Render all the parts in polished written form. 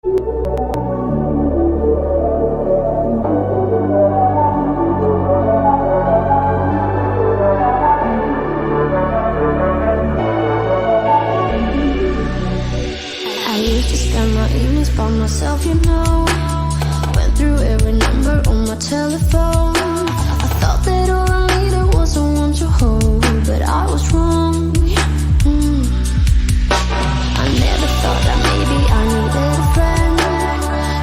I used to spend my evenings by myself, you know. Went through every number on my telephone. I thought that all I needed was someone to hold, but I was wrong. I never thought that maybe I needed a friend.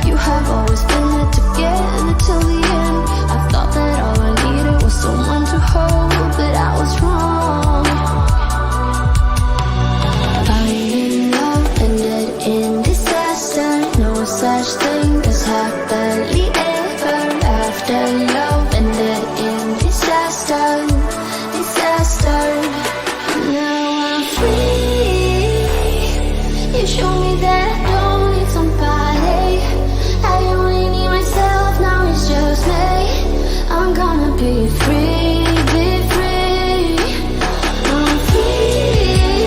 You have always been there together till the end. I thought that all I needed was someone to hold, but I was wrong. Finding love ended in disaster. No such thing as happily ever after. Love ended in disaster, disaster. Now I'm free. You show me that I don't need somebody. I only need myself, now it's just me. I'm gonna be free, be free. I'm free.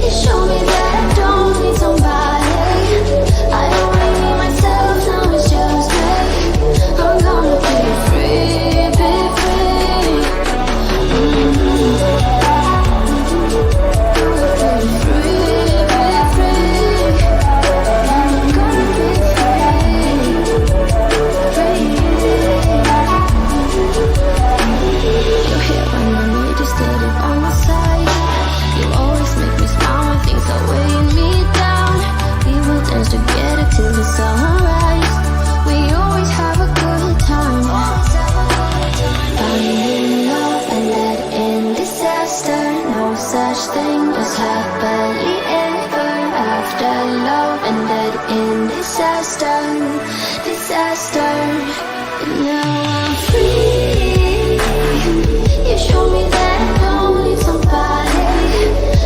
You show me that I don't need somebody. I only need myself, now it's just me. I'm gonna be free, be free. You're here when I need you, steady by my side. You always make me smile when things are weighing me down. We will dance together till the sunrise. We always have a good time. Finding love ended in disaster. No such thing as happily ever after. Love ended in disaster, disaster. Now I'm free. You show me that I don't need somebody.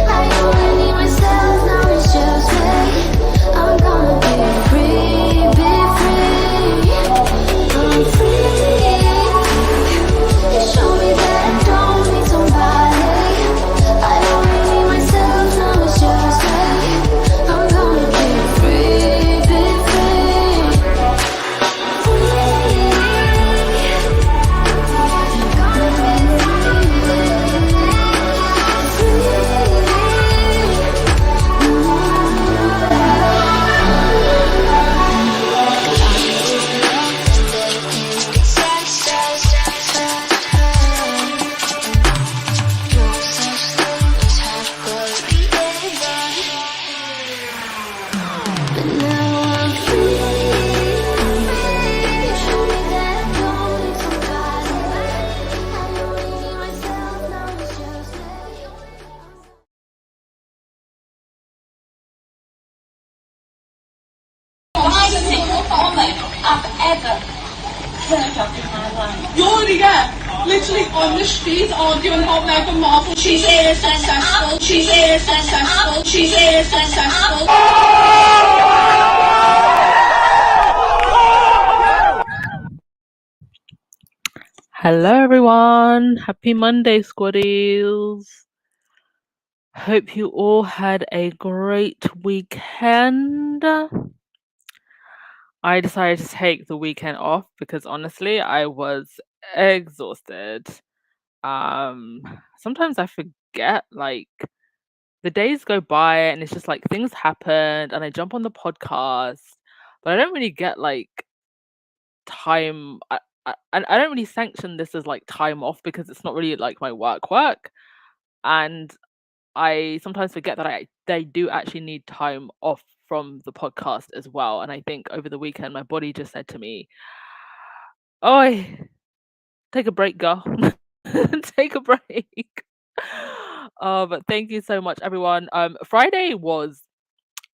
I only need myself, now it's just me. I'm gonna be free, be free. I'm free. You show me that I don't need somebody. I only need myself, now it's just me. I'm gonna be free, be free. Free. I've ever heard of in my life. You're literally on the street arguing about Meghan Markle. She is successful. She is successful. She is successful. Hello everyone, happy Monday squaddies. Hope you all had a great weekend. I decided to take the weekend off because honestly I was exhausted. Sometimes I forget, like, the days go by and it's just like things happened and I jump on the podcast, but I don't really get like time. I don't really sanction this as like time off because it's not really like my work, and I sometimes forget that they do actually need time off from the podcast as well. And I think over the weekend my body just said to me, "Oh, take a break, girl. Take a break." But thank you so much, everyone. Friday was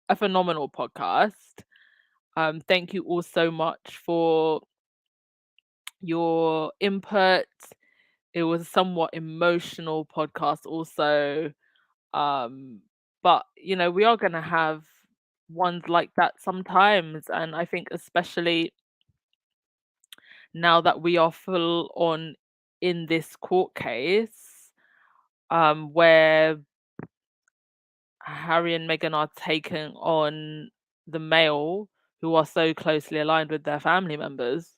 a phenomenal podcast. Thank you all so much for your input. It was a somewhat emotional podcast also. But we are gonna have ones like that sometimes, and I think especially now that we are full on in this court case, where Harry and Meghan are taking on the male who are so closely aligned with their family members.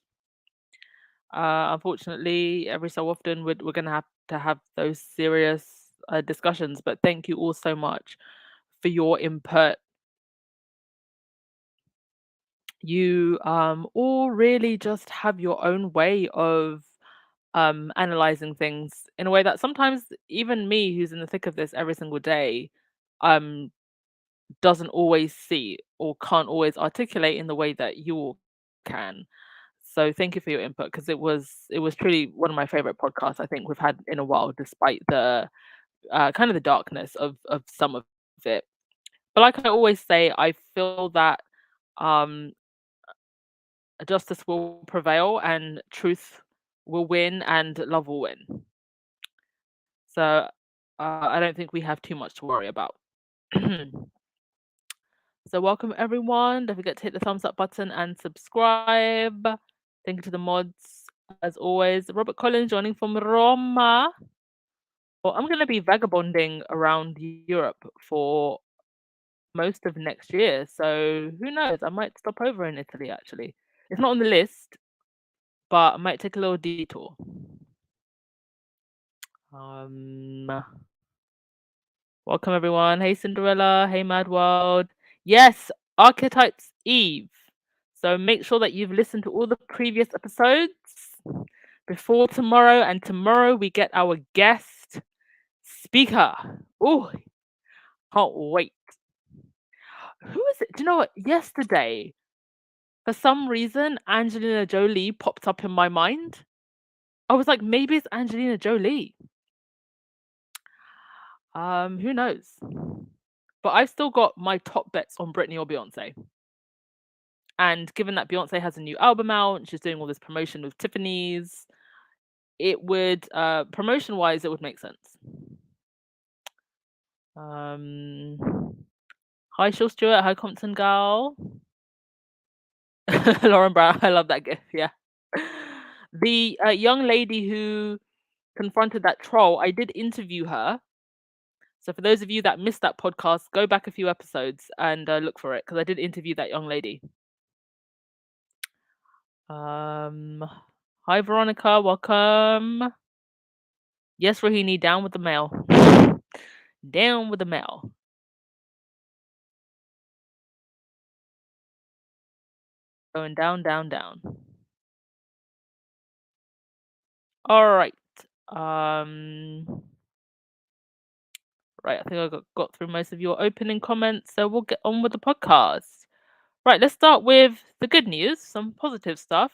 Unfortunately, every so often we're going to have those serious discussions. But thank you all so much for your input. You all really just have your own way of analyzing things in a way that sometimes even me, who's in the thick of this every single day, um, doesn't always see or can't always articulate in the way that you all can. So thank you for your input, because it was truly one of my favorite podcasts I think we've had in a while, despite the kind of the darkness of some of it. But like I always say, I feel that um, justice will prevail and truth will win and love will win. So I don't think we have too much to worry about. So welcome everyone. Don't forget to hit the thumbs up button and subscribe. Thank you to the mods as always. Robert Collins joining from Roma. Well, I'm going to be vagabonding around Europe for most of next year. So who knows? I might stop over in Italy actually. It's not on the list, but I might take a little detour. Um, Welcome everyone. Hey Cinderella. Hey Mad World. Yes, Archetypes Eve. So make sure that you've listened to all the previous episodes before tomorrow, and tomorrow we get our guest speaker. Oh, can't wait. Who is it? Do you know what? Yesterday, for some reason, Angelina Jolie popped up in my mind. I was like, maybe it's Angelina Jolie. Who knows? But I've still got my top bets on Britney or Beyonce. And given that Beyonce has a new album out, she's doing all this promotion with Tiffany's, it would, promotion wise, it would make sense. Hi, Shaw Stewart. Hi, Compton Gal. Lauren Brown. I love that gif. Yeah. The young lady who confronted that troll, I did interview her. So for those of you that missed that podcast, go back a few episodes and look for it, because I did interview that young lady. Hi, Veronica. Welcome. Yes, Rohini, down with the mail. Down with the mail. Going down, down, down. All right. Right, I think I got through most of your opening comments, so we'll get on with the podcast. Right, let's start with the good news, some positive stuff.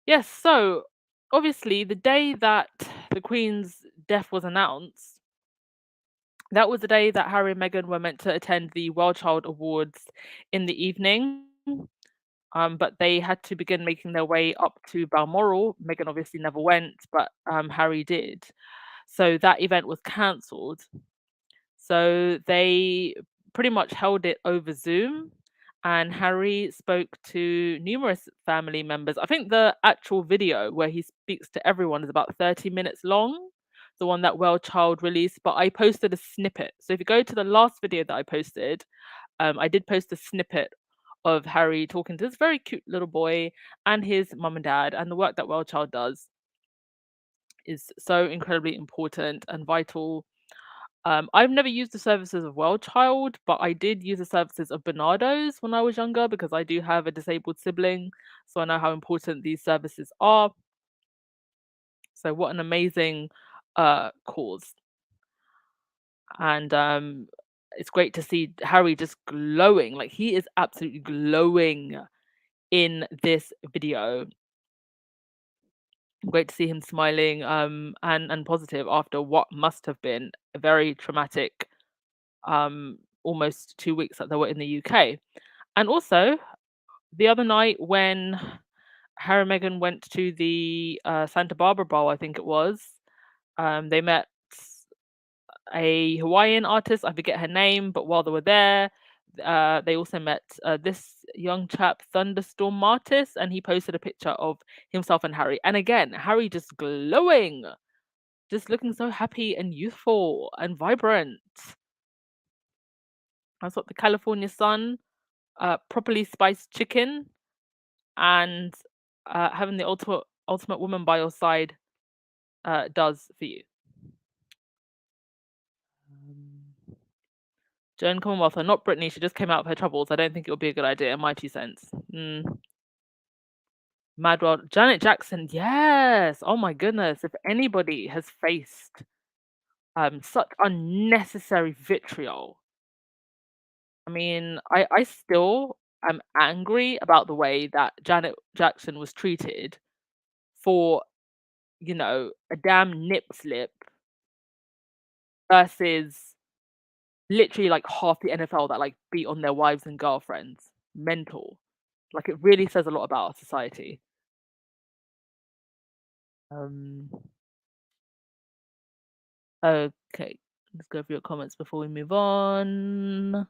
Yes, so obviously the day that the Queen's death was announced, that was the day that Harry and Meghan were meant to attend the World Child Awards in the evening. But they had to begin making their way up to Balmoral. Meghan obviously never went, but Harry did. So that event was cancelled. So they pretty much held it over Zoom, and Harry spoke to numerous family members. I think the actual video where he speaks to everyone is about 30 minutes long, the one that Well Child released, but I posted a snippet. So if you go to the last video that I posted, I did post a snippet of Harry talking to this very cute little boy and his mum and dad, and the work that Well Child does is so incredibly important and vital. I've never used the services of Well Child, but I did use the services of Bernardo's when I was younger, because I do have a disabled sibling, so I know how important these services are. So what an amazing cause. And it's great to see Harry just glowing. Like, he is absolutely glowing in this video. Great to see him smiling and positive after what must have been a very traumatic almost 2 weeks that they were in the UK. And also the other night when Harry and Meghan went to the Santa Barbara Ball, I think it was, they met a Hawaiian artist. I forget her name, but while they were there, they also met this young chap, Thunderstorm Martis, and he posted a picture of himself and Harry. And again, Harry just glowing, just looking so happy and youthful and vibrant. That's what the California sun properly spiced chicken and having the ultimate woman by your side does for you. Joan Commonwealth, not Brittany. She just came out of her troubles. I don't think it would be a good idea. My 2 cents. Mad World. Janet Jackson. Yes. Oh my goodness. If anybody has faced such unnecessary vitriol, I mean, I still am angry about the way that Janet Jackson was treated for, a damn nip slip versus literally like half the NFL that like beat on their wives and girlfriends. Mental. Like it really says a lot about our society. Um okay, let's go through your comments before we move on.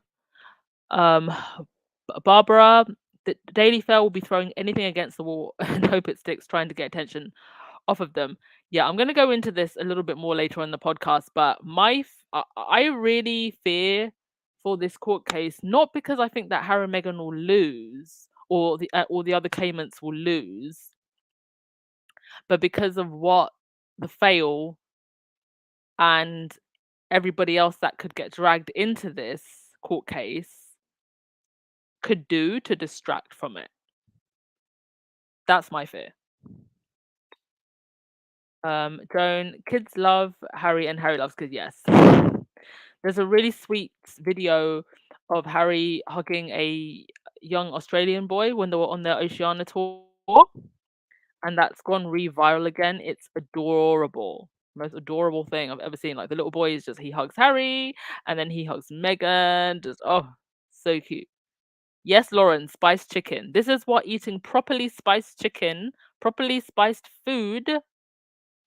Barbara, the Daily Fair will be throwing anything against the wall and hope it sticks, trying to get attention off of them. Yeah, I'm going to go into this a little bit more later on the podcast, but I really fear for this court case, not because I think that Harry and Meghan will lose or the other claimants will lose, but because of what the fail and everybody else that could get dragged into this court case could do to distract from it. That's my fear. Joan, kids love Harry and Harry loves kids. Yes. There's a really sweet video of Harry hugging a young Australian boy when they were on their Oceania tour, and that's gone re-viral again. It's adorable. Most adorable thing I've ever seen. Like the little boy is just he hugs Harry and then he hugs Meghan. Just so cute. Yes, Lauren, spiced chicken. This is what eating properly spiced chicken, properly spiced food,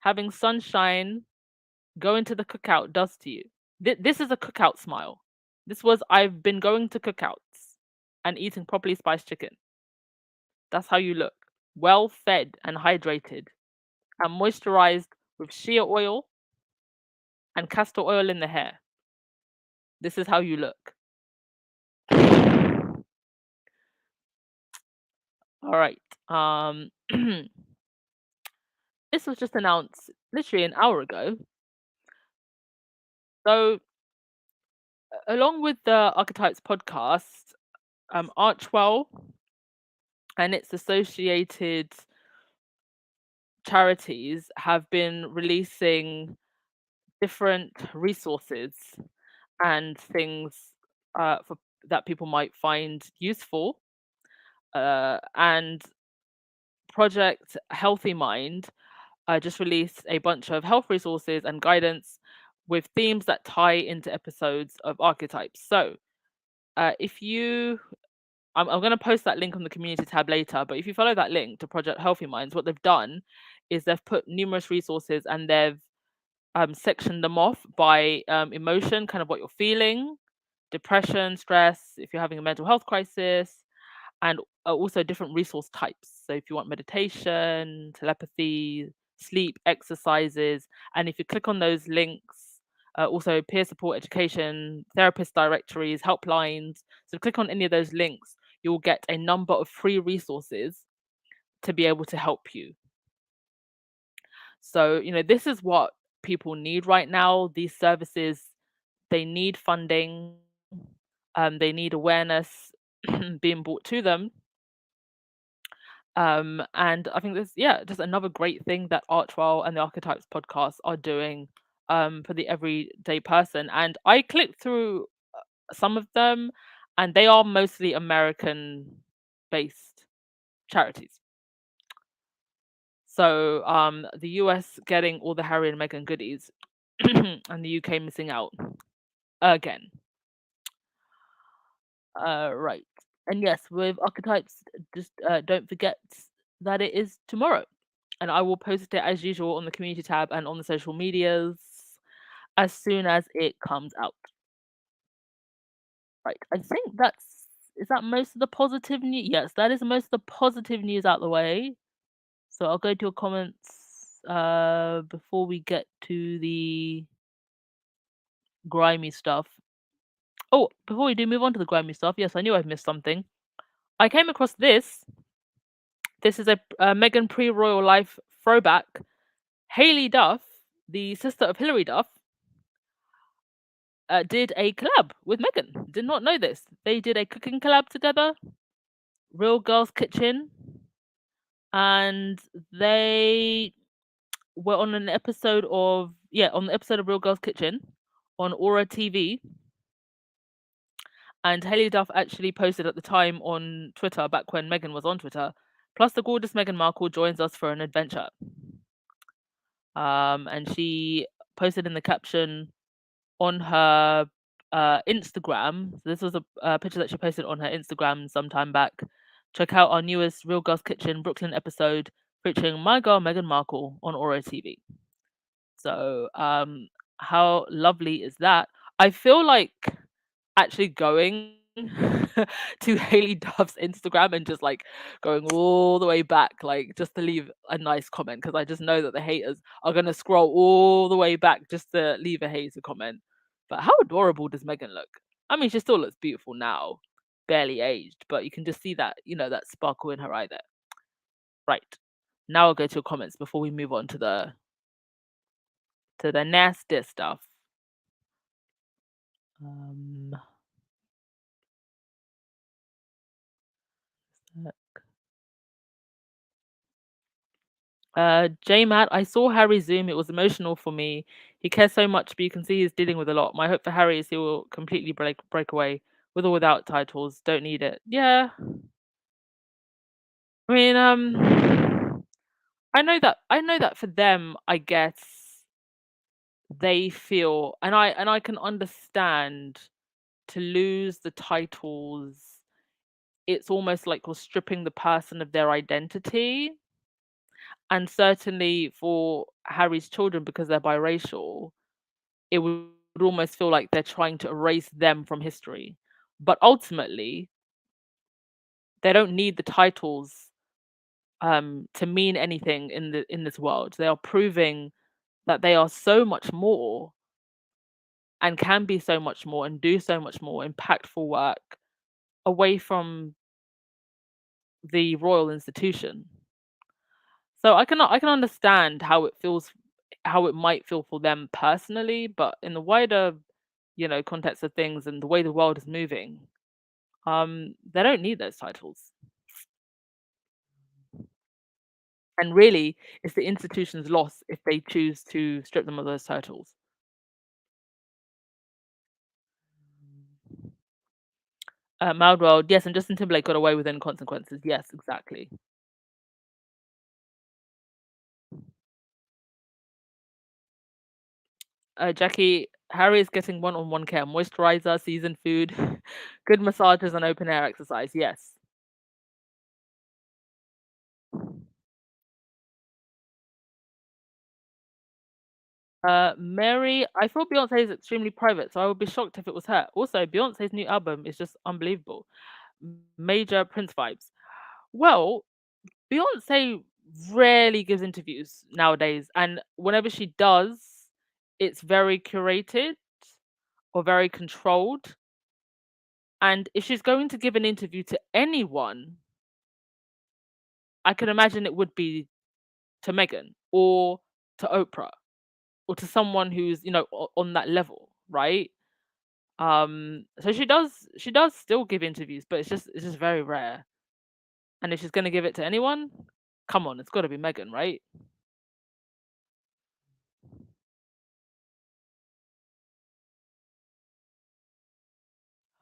having sunshine, going to the cookout does to you. This is a cookout smile. I've been going to cookouts and eating properly spiced chicken. That's how you look. Well fed and hydrated and moisturized with shea oil and castor oil in the hair. This is how you look. All right. This was just announced literally an hour ago. So, along with the Archetypes podcast, Archwell and its associated charities have been releasing different resources and things for that people might find useful. And Project Healthy Mind just released a bunch of health resources and guidance with themes that tie into episodes of Archetypes. So, if you I'm going to post that link on the community tab later, but if you follow that link to Project Healthy Minds, what they've done is they've put numerous resources and they've sectioned them off by emotion, kind of what you're feeling, depression, stress, if you're having a mental health crisis, and also different resource types. So if you want meditation, telepathy, sleep, exercises, and if you click on those links, also peer support education, therapist directories, helplines. So click on any of those links, you'll get a number of free resources to be able to help you. So, this is what people need right now. These services, they need funding, they need awareness being brought to them. And I think this, just another great thing that Archwell and the Archetypes podcast are doing for the everyday person. And I clicked through some of them, and they are mostly American based charities. So the US getting all the Harry and Meghan goodies and the UK missing out again. Right. And yes, with Archetypes, just don't forget that it is tomorrow. And I will post it as usual on the community tab and on the social medias as soon as it comes out. Right. I think is that most of the positive news? Yes, that is most of the positive news out the way. So I'll go to your comments before we get to the grimy stuff. Oh, before we do move on to the grimy stuff, yes, I knew I've missed something. I came across this. This is a Meghan pre-royal life throwback. Haley Duff, the sister of Hilary Duff, did a collab with Meghan. Did not know this. They did a cooking collab together, Real Girls Kitchen, and they were on an episode of on the episode of Real Girls Kitchen on Aura TV. And Haley Duff actually posted at the time on Twitter, back when Meghan was on Twitter. Plus, the gorgeous Meghan Markle joins us for an adventure. And she posted in the caption on her Instagram. So this was a picture that she posted on her Instagram some time back. Check out our newest Real Girls Kitchen Brooklyn episode featuring my girl Meghan Markle on Aura TV. So, how lovely is that? I feel like actually going to Haley Duff's Instagram and just like going all the way back, like just to leave a nice comment, because I just know that the haters are gonna scroll all the way back just to leave a hater comment. But how adorable does Meghan look? I mean, she still looks beautiful now, barely aged, but you can just see that, that sparkle in her eye there. Right. Now I'll go to your comments before we move on to the nasty stuff. Um J Matt, I saw Harry Zoom. It was emotional for me. He cares so much, but you can see he's dealing with a lot. My hope for Harry is he will completely break away, with or without titles. Don't need it. Yeah. I mean, I know that for them, I guess they feel, and I can understand, to lose the titles, it's almost like we're stripping the person of their identity. And certainly for Harry's children, because they're biracial, it would almost feel like they're trying to erase them from history. But ultimately, they don't need the titles to mean anything in this world. They are proving that they are so much more, and can be so much more, and do so much more impactful work away from the royal institution. So I can understand how it feels, how it might feel for them personally, but in the wider, context of things and the way the world is moving, they don't need those titles. And really, it's the institution's loss if they choose to strip them of those titles. Maldwell, yes, and Justin Timberlake got away within consequences. Yes, exactly. Jackie, Harry is getting one-on-one care, moisturizer, seasoned food, good massages, and open air exercise. Yes. Mary, I thought Beyonce is extremely private, so I would be shocked if it was her. Also, Beyonce's new album is just unbelievable. Major Prince vibes. Well, Beyonce rarely gives interviews nowadays, and whenever she does, it's very curated or very controlled. And if she's going to give an interview to anyone, I can imagine it would be to Meghan or to Oprah or to someone who's, on that level, right? So she does still give interviews, but it's just very rare. And if she's gonna give it to anyone, come on, it's got to be Meghan, right?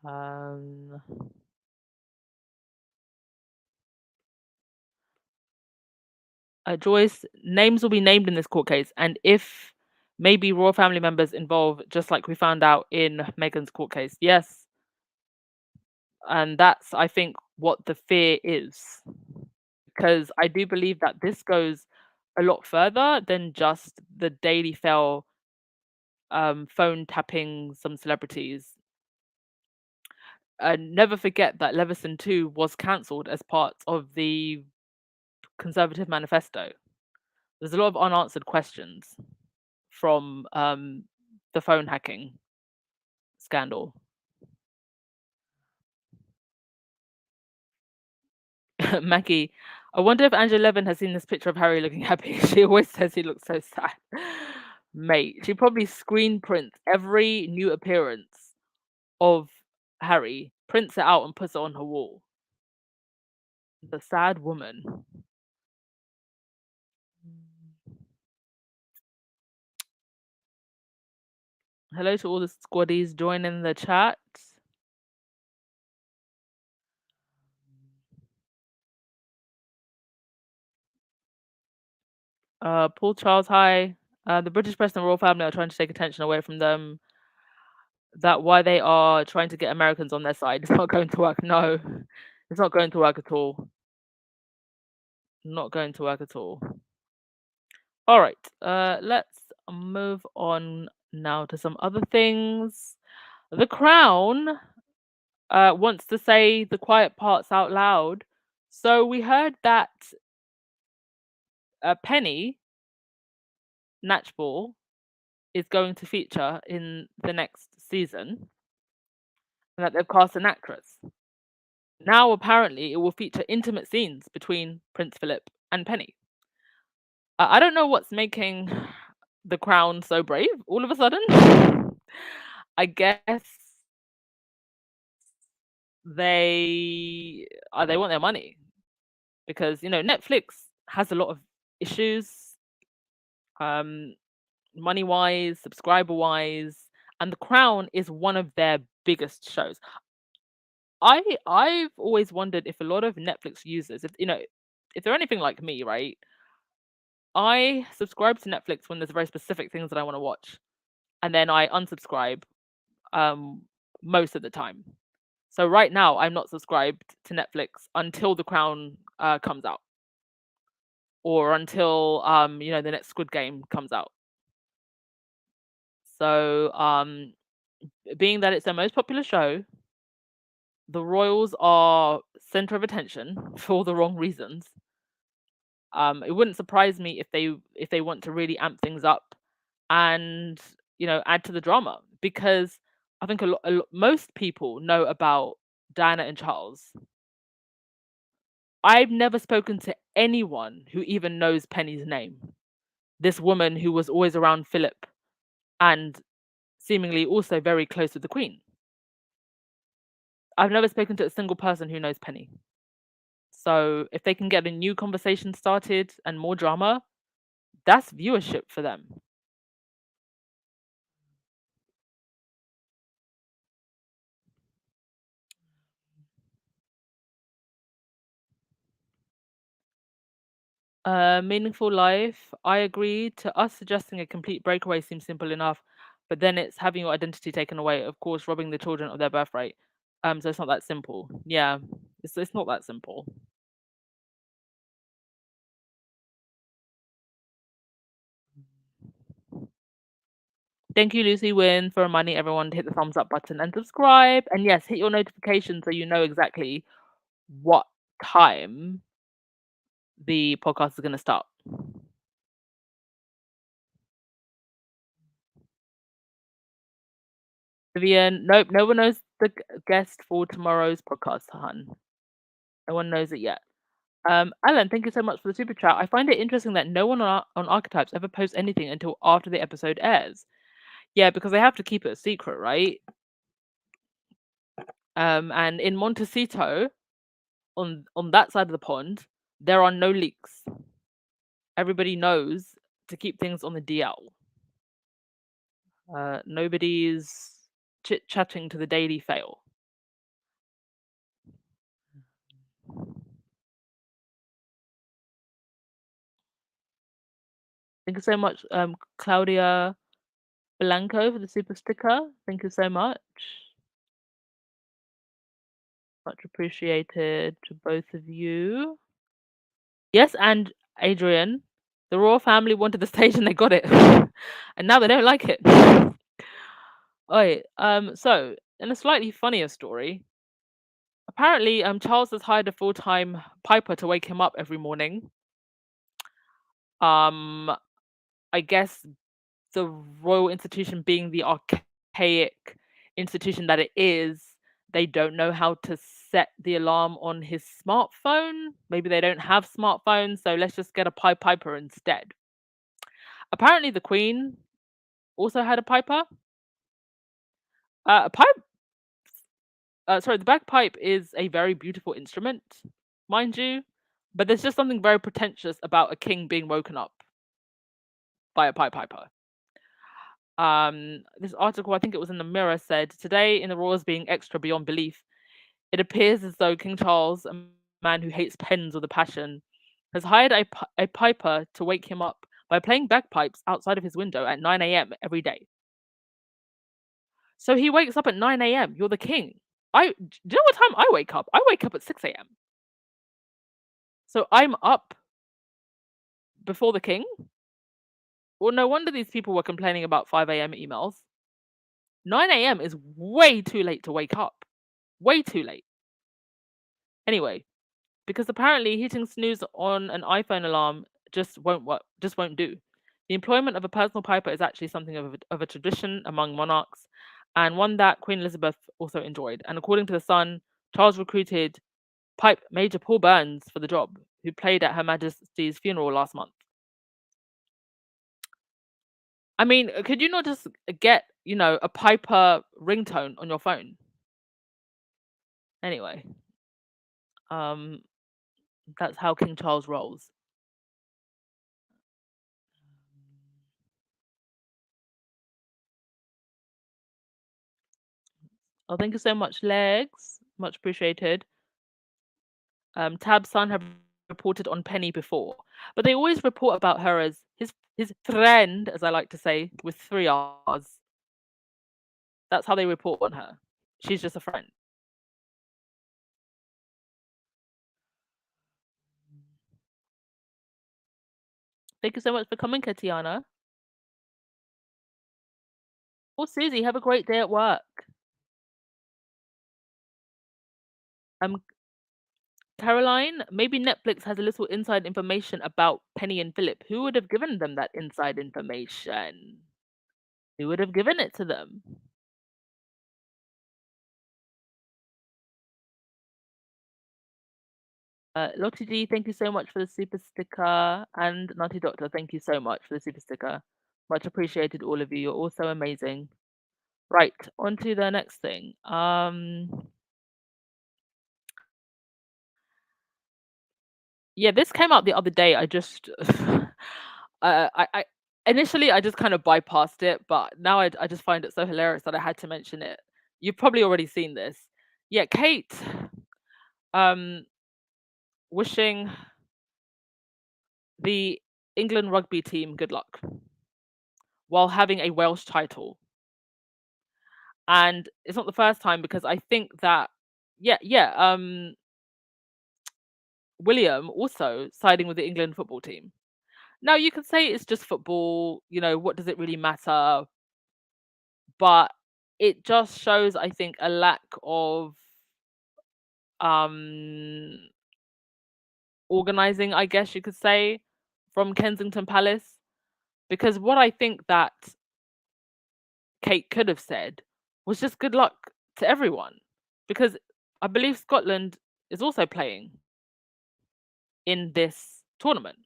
Um, Joyce, names will be named in this court case, and if maybe royal family members involved, just like we found out in Meghan's court case. Yes, and that's, I think, what the fear is, because I do believe that this goes a lot further than just the Daily Fail phone tapping some celebrities. Never forget that Leveson 2 was cancelled as part of the Conservative manifesto. There's a lot of unanswered questions from the phone hacking scandal. Maggie, I wonder if Angela Levin has seen this picture of Harry looking happy. She always says he looks so sad. Mate, she probably screen prints every new appearance of Harry, prints it out and puts it on her wall. The sad woman. Hello to all the squaddies joining the chat. Paul Charles, hi. The British press and royal family are trying to take attention away from them. That why they are trying to get Americans on their side. It's not going to work. No, it's not going to work at all. Not going to work at all. All right. Let's move on now to some other things. The Crown wants to say the quiet parts out loud. So we heard that Penny Natchball is going to feature in the next season, and that they've cast an actress. Now, apparently, it will feature intimate scenes between Prince Philip and Penny. I don't know what's making the Crown so brave all of a sudden. I guess they want their money because Netflix has a lot of issues, money wise, subscriber wise, and The Crown is one of their biggest shows. I've always wondered if a lot of Netflix users, if they're anything like me, right? I subscribe to Netflix when there's very specific things that I want to watch, and then I unsubscribe most of the time. So right now, I'm not subscribed to Netflix until The Crown comes out, or until the next Squid Game comes out. So being that it's their most popular show, the royals are center of attention for all the wrong reasons. It wouldn't surprise me if they want to really amp things up and add to the drama, because I think most people know about Diana and Charles. I've never spoken to anyone who even knows Penny's name. This woman who was always around Philip and seemingly also very close with the Queen. I've never spoken to a single person who knows Penny. So if they can get a new conversation started and more drama, that's viewership for them. Meaningful life. I agree. To us, suggesting a complete breakaway seems simple enough, but then it's having your identity taken away. Of course, robbing the children of their birthright. So it's not that simple. Yeah, it's not that simple. Thank you, Lucy Wynn, for reminding everyone to hit the thumbs up button and subscribe. And yes, hit your notifications so you know exactly what time the podcast is going to start. Vivian, nope, no one knows the guest for tomorrow's podcast, hun. No one knows it yet. Alan, thank you so much for the super chat. I find it interesting that no one on Archetypes ever posts anything until after the episode airs. Yeah, because they have to keep it a secret, right? And in Montecito, on that side of the pond, there are no leaks. Everybody knows to keep things on the DL. Nobody's chit-chatting to the Daily Fail. Thank you so much, Claudia Blanco, for the super sticker. Thank you so much. Much appreciated to both of you. Yes, and Adrian, the royal family wanted the stage and they got it, and now they don't like it. So in a slightly funnier story, apparently, Charles has hired a full-time piper to wake him up every morning. I guess the royal institution being the archaic institution that it is, they don't know how to set the alarm on his smartphone. Maybe they don't have smartphones, so let's just get a Pied Piper instead. Apparently, the Queen also had a piper. A pipe, sorry, the bagpipe is a very beautiful instrument, mind you, but there's just something very pretentious about a king being woken up by a Pied Piper. This article, I think it was in the Mirror, said today in the royals being extra beyond belief, it appears as though King Charles, a man who hates pens with a passion, has hired a piper to wake him up by playing bagpipes outside of his window at 9 a.m. every day. So he wakes up at 9 a.m. You're the king. Do you know what time I wake up? I wake up at 6 a.m. So I'm up before the king. Well, no wonder these people were complaining about 5 a.m. emails. 9 a.m. is way too late to wake up. Way too late. Anyway, because apparently hitting snooze on an iPhone alarm just won't work, just won't do. The employment of a personal piper is actually something of a tradition among monarchs, and one that Queen Elizabeth also enjoyed. And according to The Sun, Charles recruited pipe Major Paul Burns for the job, who played at Her Majesty's funeral last month. I mean, could you not just get, a piper ringtone on your phone? Anyway, that's how King Charles rolls. Oh, thank you so much, Legs. Much appreciated. Tab's son have reported on Penny before, but they always report about her as his friend, as I like to say, with 3 R's. That's how they report on her. She's just a friend. Thank you so much for coming, Katiana. Oh, Susie, have a great day at work. Caroline, maybe Netflix has a little inside information about Penny and Philip. Who would have given them that inside information? Who would have given it to them? Lottie G, thank you so much for the super sticker. And Naughty Doctor, thank you so much for the super sticker. Much appreciated, all of you. You're all so amazing. Right, on to the next thing. Yeah, this came out the other day. I just, I initially I just kind of bypassed it, but now I just find it so hilarious that I had to mention it. You've probably already seen this. Yeah, Kate, um, wishing the England rugby team good luck while having a Welsh title. And it's not the first time because I think that William also siding with the England football team. Now you can say it's just football, what does it really matter? But it just shows, I think, a lack of um organizing, I guess you could say, from Kensington Palace. Because what I think that Kate could have said was just good luck to everyone. Because I believe Scotland is also playing in this tournament.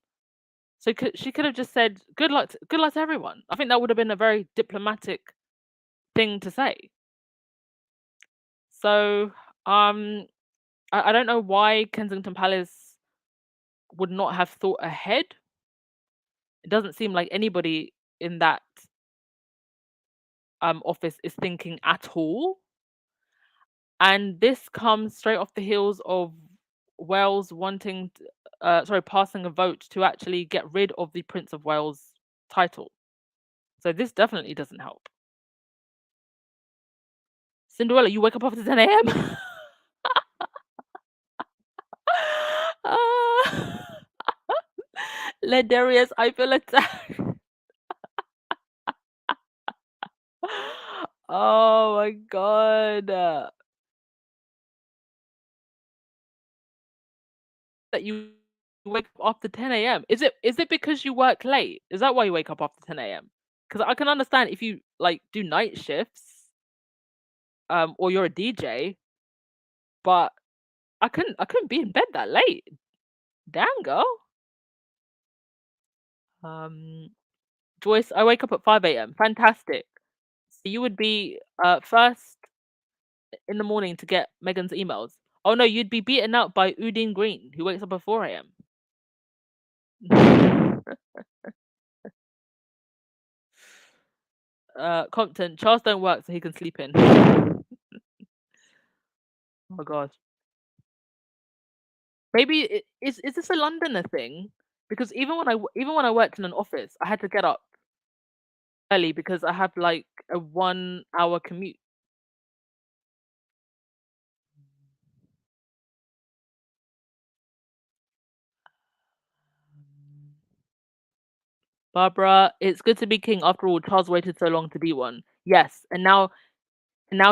So she could have just said good luck to everyone. I think that would have been a very diplomatic thing to say. So I don't know why Kensington Palace would not have thought ahead. It doesn't seem like anybody in that office is thinking at all. And this comes straight off the heels of Wales passing a vote to actually get rid of the Prince of Wales title. So this definitely doesn't help. Cinderella, you wake up after 10 a.m. Ledarius, I feel attacked. Oh my god. That you wake up after 10 a.m. Is it because you work late? Is that why you wake up after 10 a.m.? Because I can understand if you do night shifts, or you're a DJ, but I couldn't be in bed that late. Damn, girl. Um, Joyce, I wake up at 5 a.m. Fantastic. So you would be first in the morning to get Megan's emails. Oh no, you'd be beaten out by Udine Green, who wakes up at 4 a.m. Compton, Charles don't work so he can sleep in. Oh gosh. Maybe is this a Londoner thing? Because even when I worked in an office, I had to get up early because I have like a 1 hour commute. Barbara, it's good to be king after all. Charles waited so long to be one. Yes, and now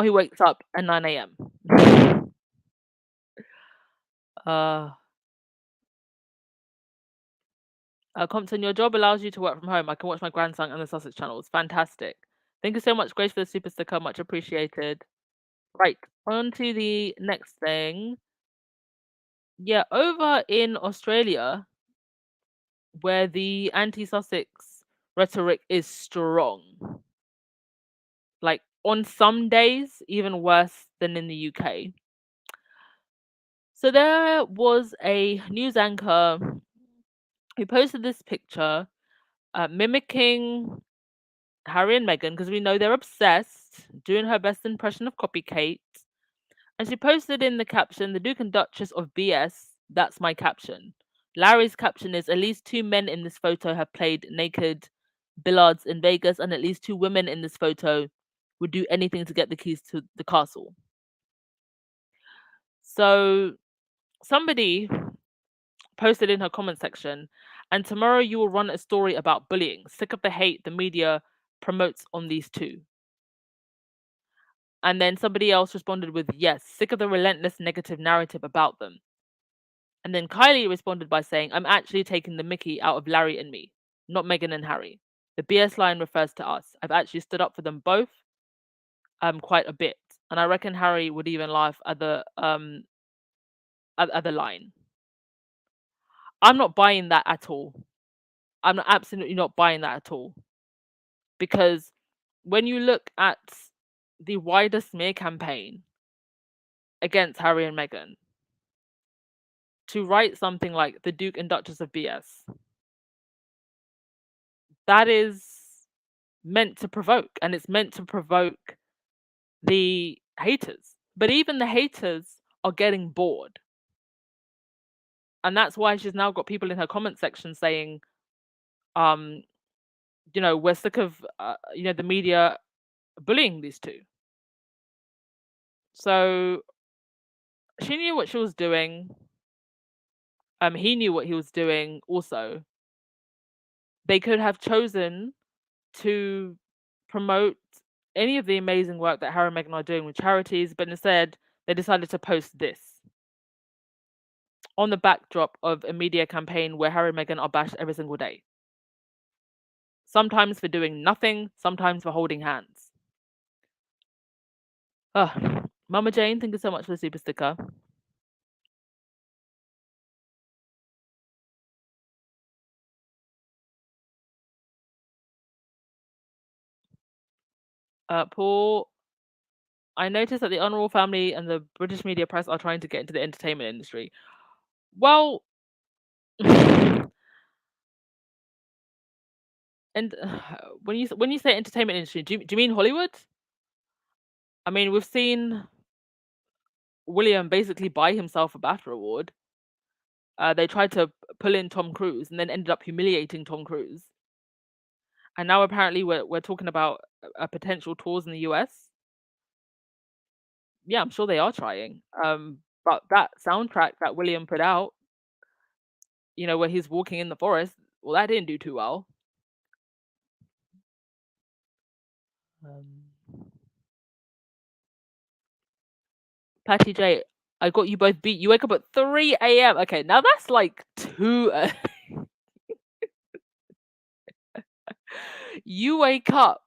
he wakes up at 9 a.m. Uh, Compton, your job allows you to work from home. I can watch my grandson and the Sussex channels. Fantastic. Thank you so much, Grace, for the super sticker. Much appreciated. Right, on to the next thing. Yeah, over in Australia, where the anti-Sussex rhetoric is strong, like on some days, even worse than in the UK. So there was a news anchor who posted this picture mimicking Harry and Meghan because we know they're obsessed, doing her best impression of Copycat. And she posted in the caption, "The Duke and Duchess of BS." That's my caption. Larry's caption is, "At least 2 men in this photo have played naked billiards in Vegas, and at least 2 women in this photo would do anything to get the keys to the castle." So somebody posted in her comment section, "And tomorrow you will run a story about bullying. Sick of the hate the media promotes on these two." And then somebody else responded with, "Yes, sick of the relentless negative narrative about them." And then Kylie responded by saying, "I'm actually taking the mickey out of Larry and me, not Meghan and Harry. The BS line refers to us. I've actually stood up for them both quite a bit. And I reckon Harry would even laugh at the line." I'm not buying that at all. I'm absolutely not buying that at all. Because when you look at the wider smear campaign against Harry and Meghan, to write something like the Duke and Duchess of BS, that is meant to provoke, and it's meant to provoke the haters. But even the haters are getting bored. And that's why she's now got people in her comment section saying, we're sick of, the media bullying these two. So she knew what she was doing. He knew what he was doing also. They could have chosen to promote any of the amazing work that Harry and Meghan are doing with charities, but instead they decided to post this on the backdrop of a media campaign where Harry and Meghan are bashed every single day. Sometimes for doing nothing, sometimes for holding hands. Mama Jane, thank you so much for the super sticker. Paul, I noticed that the Honourable family and the British media press are trying to get into the entertainment industry. Well, and when you say entertainment industry, do you mean Hollywood? I mean, we've seen William basically buy himself a BAFTA award. They tried to pull in Tom Cruise and then ended up humiliating Tom Cruise. And now apparently we're talking about a potential tours in the US. Yeah, I'm sure they are trying. But that soundtrack that William put out, where he's walking in the forest, well, that didn't do too well. Um, Patty J, I got you both beat. You wake up at 3 a.m. Okay, now that's like too. You wake up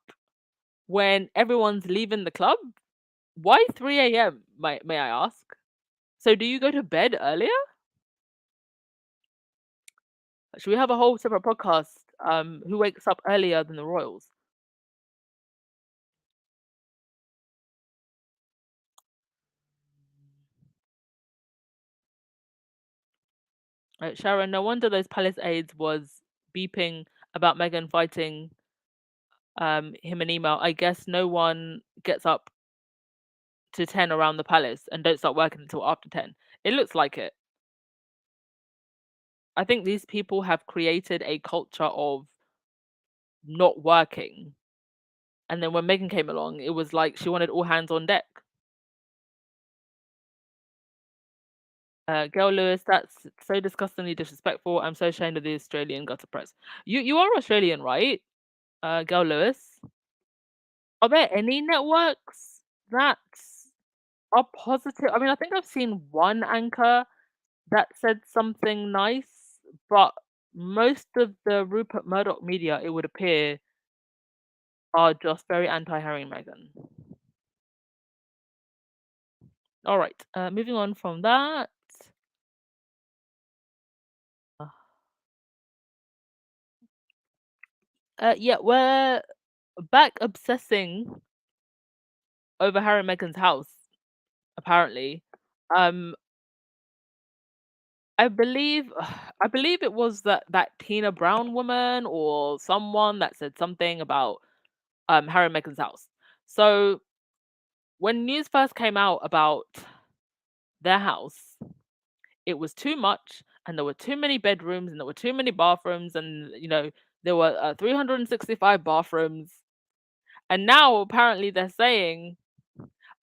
when everyone's leaving the club. Why 3 a.m.? May I ask? So do you go to bed earlier? Should we have a whole separate podcast? Who wakes up earlier than the royals? Sharon, no wonder those palace aides was beeping about Meghan fighting him an email. I guess no one gets up to 10 around the palace and don't start working until after 10. It looks like it. I think these people have created a culture of not working. And then when Meghan came along, it was like she wanted all hands on deck. Gail Lewis, that's so disgustingly disrespectful. I'm so ashamed of the Australian gutter press. You are Australian, right? Gail Lewis. Are there any networks that are positive? I mean, I think I've seen one anchor that said something nice, but most of the Rupert Murdoch media, it would appear, are just very anti-Harry and Meghan. All right, moving on from that. Yeah, we're back obsessing over Harry and Meghan's house, apparently. Um, I believe I believe it was that Tina Brown woman or someone that said something about Harry and Meghan's house. So when news first came out about their house, it was too much, and there were too many bedrooms, and there were too many bathrooms, and there were 365 bathrooms. And now apparently they're saying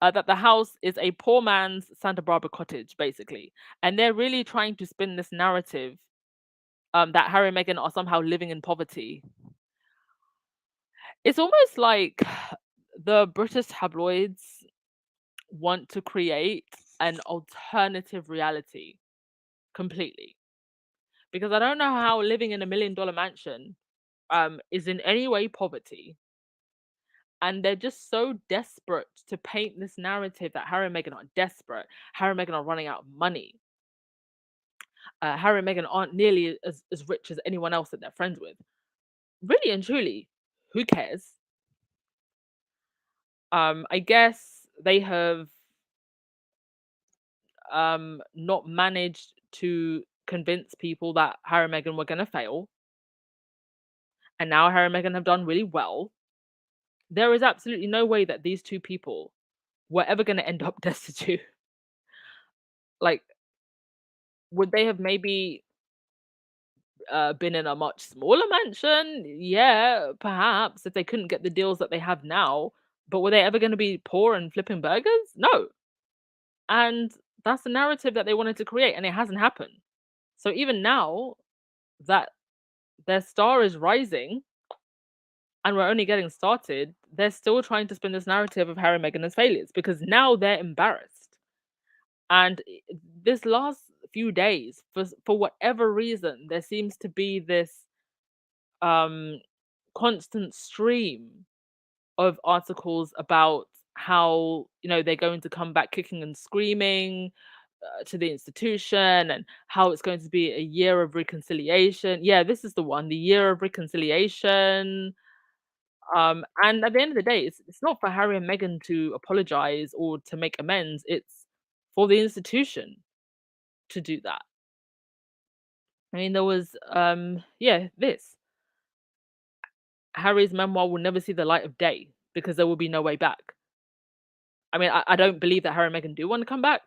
that the house is a poor man's Santa Barbara cottage, basically, and they're really trying to spin this narrative that Harry and Meghan are somehow living in poverty. It's almost like the British tabloids want to create an alternative reality completely. Because I don't know how living in $1 million mansion is in any way poverty. And they're just so desperate to paint this narrative that Harry and Meghan are desperate. Harry and Meghan are running out of money. Harry and Meghan aren't nearly as rich as anyone else that they're friends with. Really and truly, who cares? I guess they have not managed to convince people that Harry and Meghan were going to fail. And now Harry and Meghan have done really well. There is absolutely no way that these two people were ever going to end up destitute. Like, would they have maybe been in a much smaller mansion? Yeah, perhaps, if they couldn't get the deals that they have now. But were they ever going to be poor and flipping burgers? No. And that's the narrative that they wanted to create, and it hasn't happened. So even now that their star is rising and we're only getting started, they're still trying to spin this narrative of Harry and Meghan as failures because now they're embarrassed. And this last few days, for whatever reason, there seems to be this constant stream of articles about how they're going to come back kicking and screaming to the institution, and how it's going to be a year of reconciliation. Yeah, this is the one, the year of reconciliation. And at the end of the day, it's not for Harry and Meghan to apologize or to make amends. It's for the institution to do that. I mean, there was this Harry's memoir will never see the light of day because there will be no way back. I mean, I don't believe that Harry and Meghan do want to come back.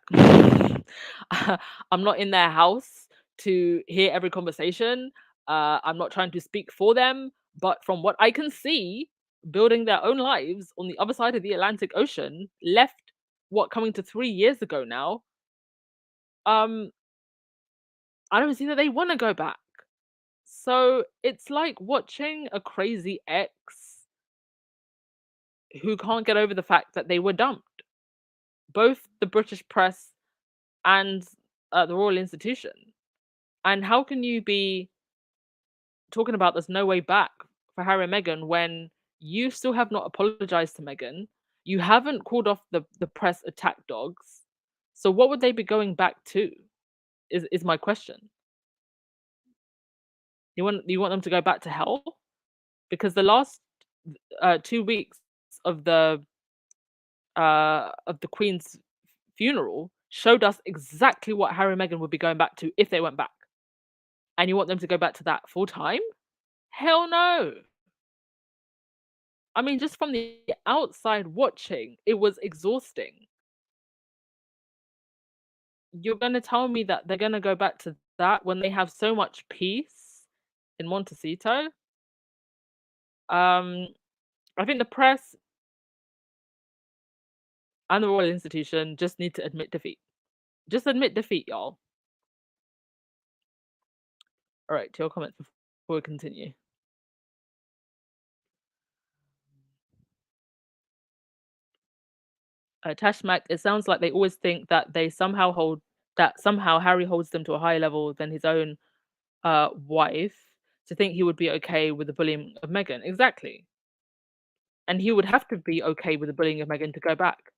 I'm not in their house to hear every conversation. I'm not trying to speak for them, but from what I can see, building their own lives on the other side of the Atlantic Ocean, left coming to 3 years ago now. I don't see that they want to go back. So it's like watching a crazy ex who can't get over the fact that they were dumped. Both the British press and the royal institution. And how can you be talking about there's no way back for Harry and Meghan when you still have not apologized to Meghan? You haven't called off the press attack dogs. So what would they be going back to? Is my question. You want them to go back to hell? Because the last 2 weeks of the Queen's funeral showed us exactly what Harry and Meghan would be going back to if they went back. And you want them to go back to that full time? Hell no. I mean, just from the outside watching, it was exhausting. You're gonna tell me that they're gonna go back to that when they have so much peace in Montecito? Um, I think the press and the Royal Institution just need to admit defeat. Just admit defeat, y'all. All right, to your comments before we continue. Tashmak, it sounds like they always think that somehow Harry holds them to a higher level than his own wife to think he would be okay with the bullying of Meghan. Exactly. And he would have to be okay with the bullying of Meghan to go back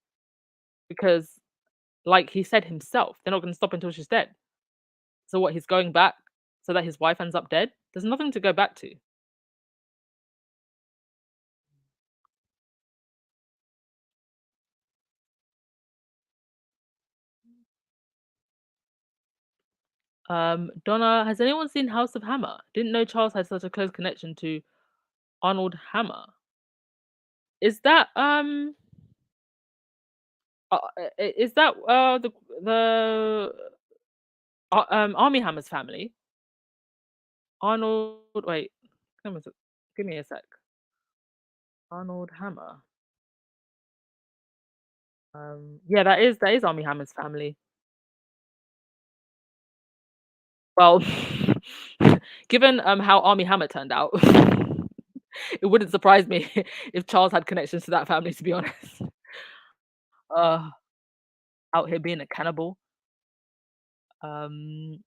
because, like he said himself, they're not going to stop until she's dead. So what? He's going back so that his wife ends up dead? There's nothing to go back to. Donna, has anyone seen House of Hammer? Didn't know Charles had such a close connection to Arnold Hammer. Is that is that the Army Hammer's family? Arnold, wait, give me a sec. Arnold Hammer. Yeah, that is Army Hammer's family. Well, given how Army Hammer turned out, it wouldn't surprise me if Charles had connections to that family. To be honest, uh, out here being a cannibal. Um,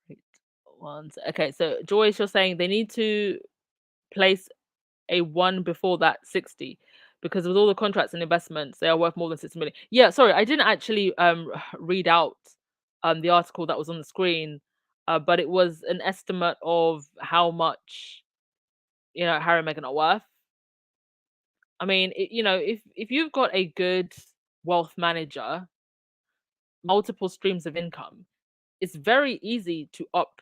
wait, okay, so Joyce, you're saying they need to place a one before that 60 because with all the contracts and investments, they are worth more than 60 million. Yeah, sorry, I didn't actually read out the article that was on the screen, but it was an estimate of how much Harry and Meghan are worth. I mean, if you've got a good wealth manager, multiple streams of income, it's very easy to up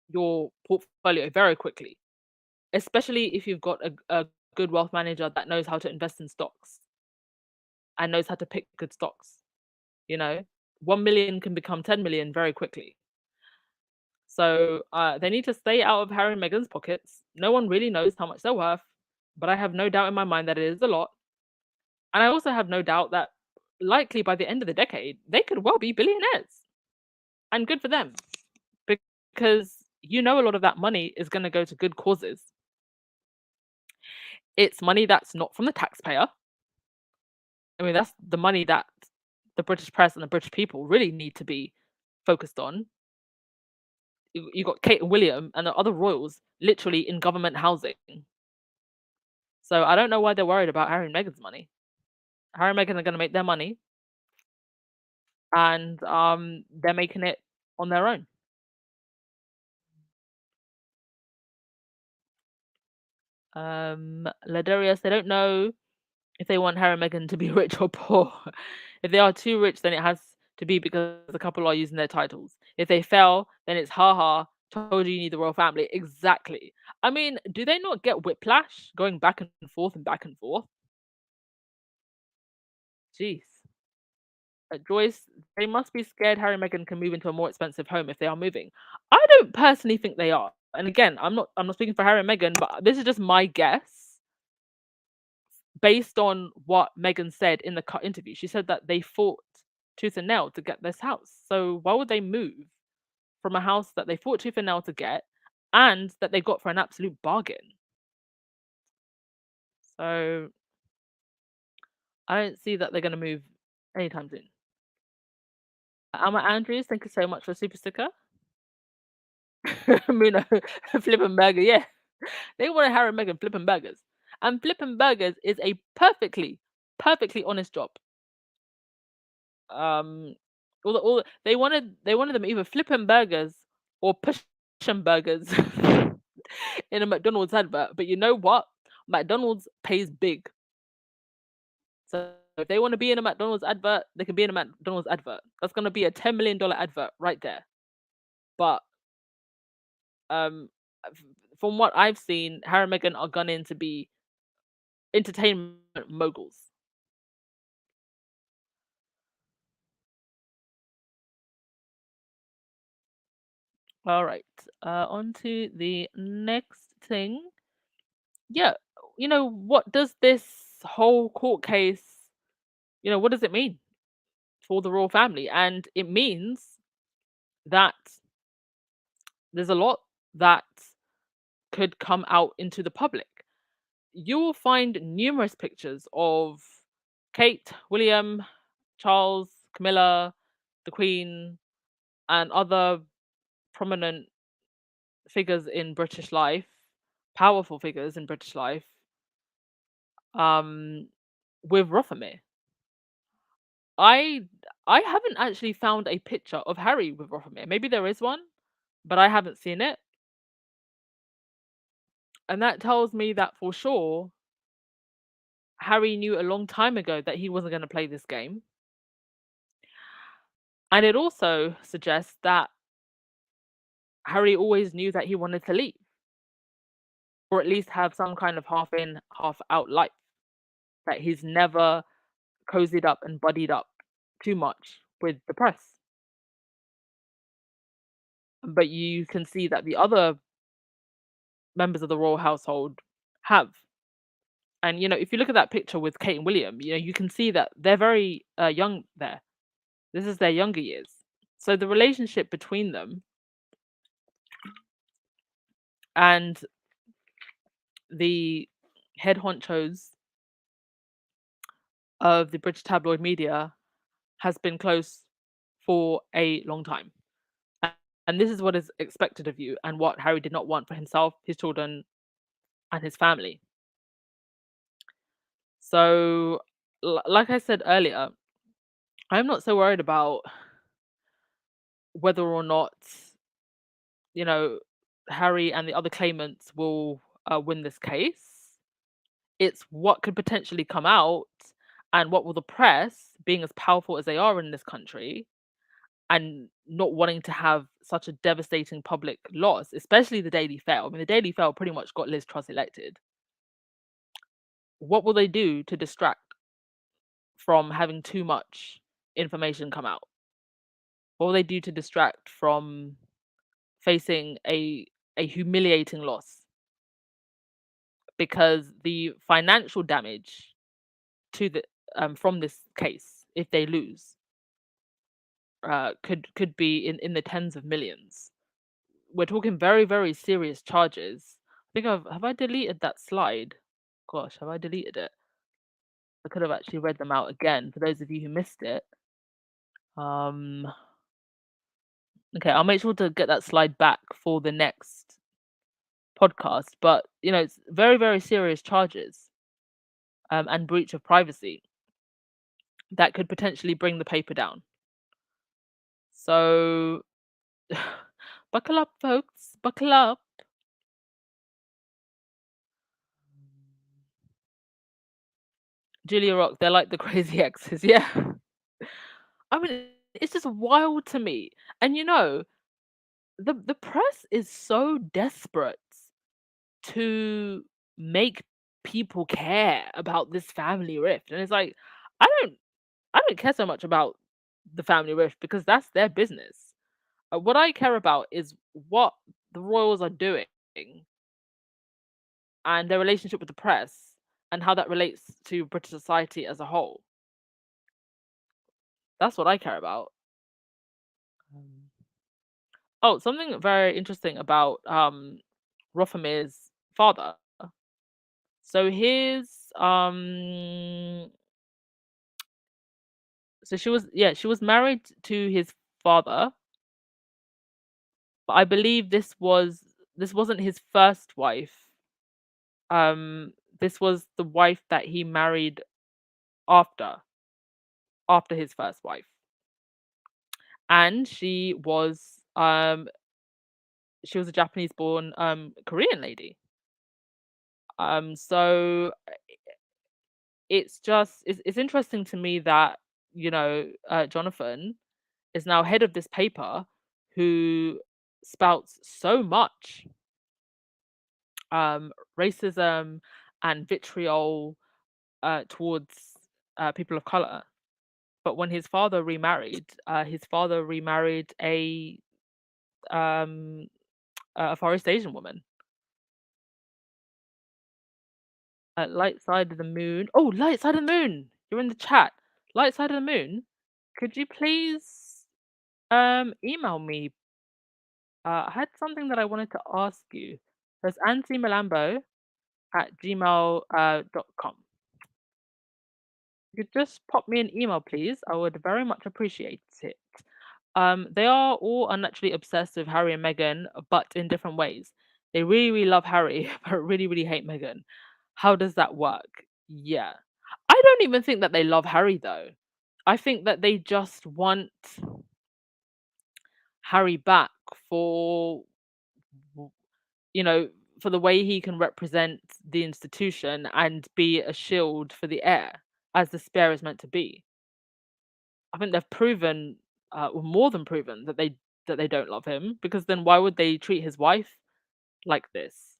your portfolio very quickly, especially if you've got a good wealth manager that knows how to invest in stocks and knows how to pick good stocks. You know, 1 million can become 10 million very quickly. So they need to stay out of Harry and Meghan's pockets. No one really knows how much they're worth, but I have no doubt in my mind that it is a lot. And I also have no doubt that likely by the end of the decade, they could well be billionaires. And good for them. Because a lot of that money is going to go to good causes. It's money that's not from the taxpayer. I mean, that's the money that the British press and the British people really need to be focused on. You got Kate and William and the other royals literally in government housing. So I don't know why they're worried about Harry and Meghan's money. Harry and Meghan are going to make their money, and they're making it on their own. Ladarius, they don't know if they want Harry and Meghan to be rich or poor. If they are too rich, then it has to be because the couple are using their titles. If they fail, then it's haha, told you need the royal family. Exactly. I mean, do they not get whiplash going back and forth and back and forth? Jeez. Joyce, they must be scared Harry and Meghan can move into a more expensive home if they are moving. I don't personally think they are. And again, I'm not speaking for Harry and Meghan, but this is just my guess based on what Meghan said in the cut interview. She said that they fought tooth and nail to get this house. So why would they move from a house that they fought tooth and nail to get and that they got for an absolute bargain? So I don't see that they're going to move anytime soon. Alma Andrews, thank you so much for the super sticker. Muna flipping burger, yeah. They want to Harry and Meghan flipping burgers. And flipping burgers is a perfectly honest job. Um, all they wanted them either flipping burgers or pushing burgers in a McDonald's advert. But you know what? McDonald's pays big. So if they want to be in a McDonald's advert, they can be in a McDonald's advert. That's gonna be a $10 million advert right there. But um, from what I've seen, Harry and Meghan are going to be entertainment moguls. All right. On to the next thing. Yeah, what does this whole court case, what does it mean for the royal family? And it means that there's a lot that could come out into the public. You will find numerous pictures of Kate, William, Charles, Camilla, the Queen, and other prominent figures in British life, powerful figures in British life, um, with Rothermere. I I haven't actually found a picture of Harry with Rothermere. Maybe there is one, but I haven't seen it. And that tells me that for sure Harry knew a long time ago that he wasn't going to play this game. And it also suggests that Harry always knew that he wanted to leave, or at least have some kind of half in, half out life. That he's never cozied up and buddied up too much with the press. But you can see that the other members of the royal household have. And if you look at that picture with Kate and William, you can see that they're very young there. This is their younger years. So the relationship between them and the head honchos of the British tabloid media has been close for a long time. And this is what is expected of you and what Harry did not want for himself, his children, and his family. So, like I said earlier, I'm not so worried about whether or not, you know, Harry and the other claimants will win this case. It's what could potentially come out and what will the press, being as powerful as they are in this country, and not wanting to have such a devastating public loss, especially the Daily Fail. I mean, the Daily Fail pretty much got Liz Truss elected. What will they do to distract from having too much information come out? What will they do to distract from facing a humiliating loss? Because the financial damage to the from this case, if they lose, could be in the tens of millions. We're talking very, very serious charges. I think have I deleted that slide? Gosh, have I deleted it? I could have actually read them out again for those of you who missed it. Um, okay, I'll make sure to get that slide back for the next podcast. But it's very, very serious charges and breach of privacy that could potentially bring the paper down. So, buckle up, folks. Buckle up. Julia Rock, they're like the crazy exes, yeah. I mean, it's just wild to me. And the press is so desperate to make people care about this family rift. And it's like, I don't I don't care so much about the family rift because that's their business. What I care about is what the royals are doing and their relationship with the press and how that relates to British society as a whole. That's what I care about. Um, Oh, something very interesting about Rothermere's father. So his so she was married to his father, but I believe this wasn't his first wife. Um This was the wife that he married after after his first wife, and she was a Japanese born Korean lady. So it's interesting to me that Jonathan is now head of this paper who spouts so much racism and vitriol towards people of color. But when his father remarried um, a Forest Asian woman. Light side of the moon. Oh, light side of the moon. You're in the chat. Light side of the moon. Could you please email me? I had something that I wanted to ask you. There's antimalambo at gmail dot com. You could just pop me an email, please. I would very much appreciate it. They are all unnaturally obsessed with Harry and Meghan, but in different ways. They really, really love Harry, but really, really hate Meghan. How does that work? Yeah. I don't even think that they love Harry, though. I think that they just want Harry back for, w- you know, for the way he can represent the institution and be a shield for the heir, as the spare is meant to be. I think they've proven, or more than proven, that they don't love him. Because then why would they treat his wife like this?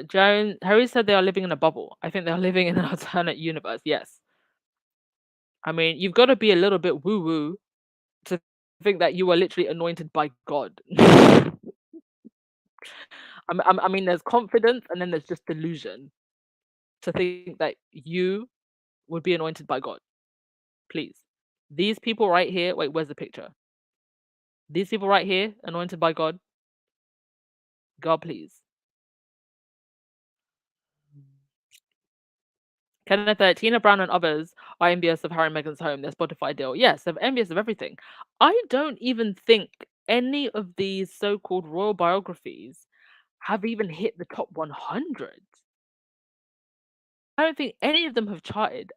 Joan Harry said they are living in a bubble. I think they are living in an alternate universe. Yes, I mean you've got to be a little bit woo woo to think that you are literally anointed by God. I mean, there's confidence and then there's just delusion to think that you would be anointed by God. Please, these people right here. Wait, where's the picture? These people right here, anointed by God. God, please. Kenneth, Tina Brown and others are envious of Harry and Meghan's home, their Spotify deal. Yes, they're envious of everything. I don't even think any of these so-called royal biographies have even hit the top 100. I don't think any of them have charted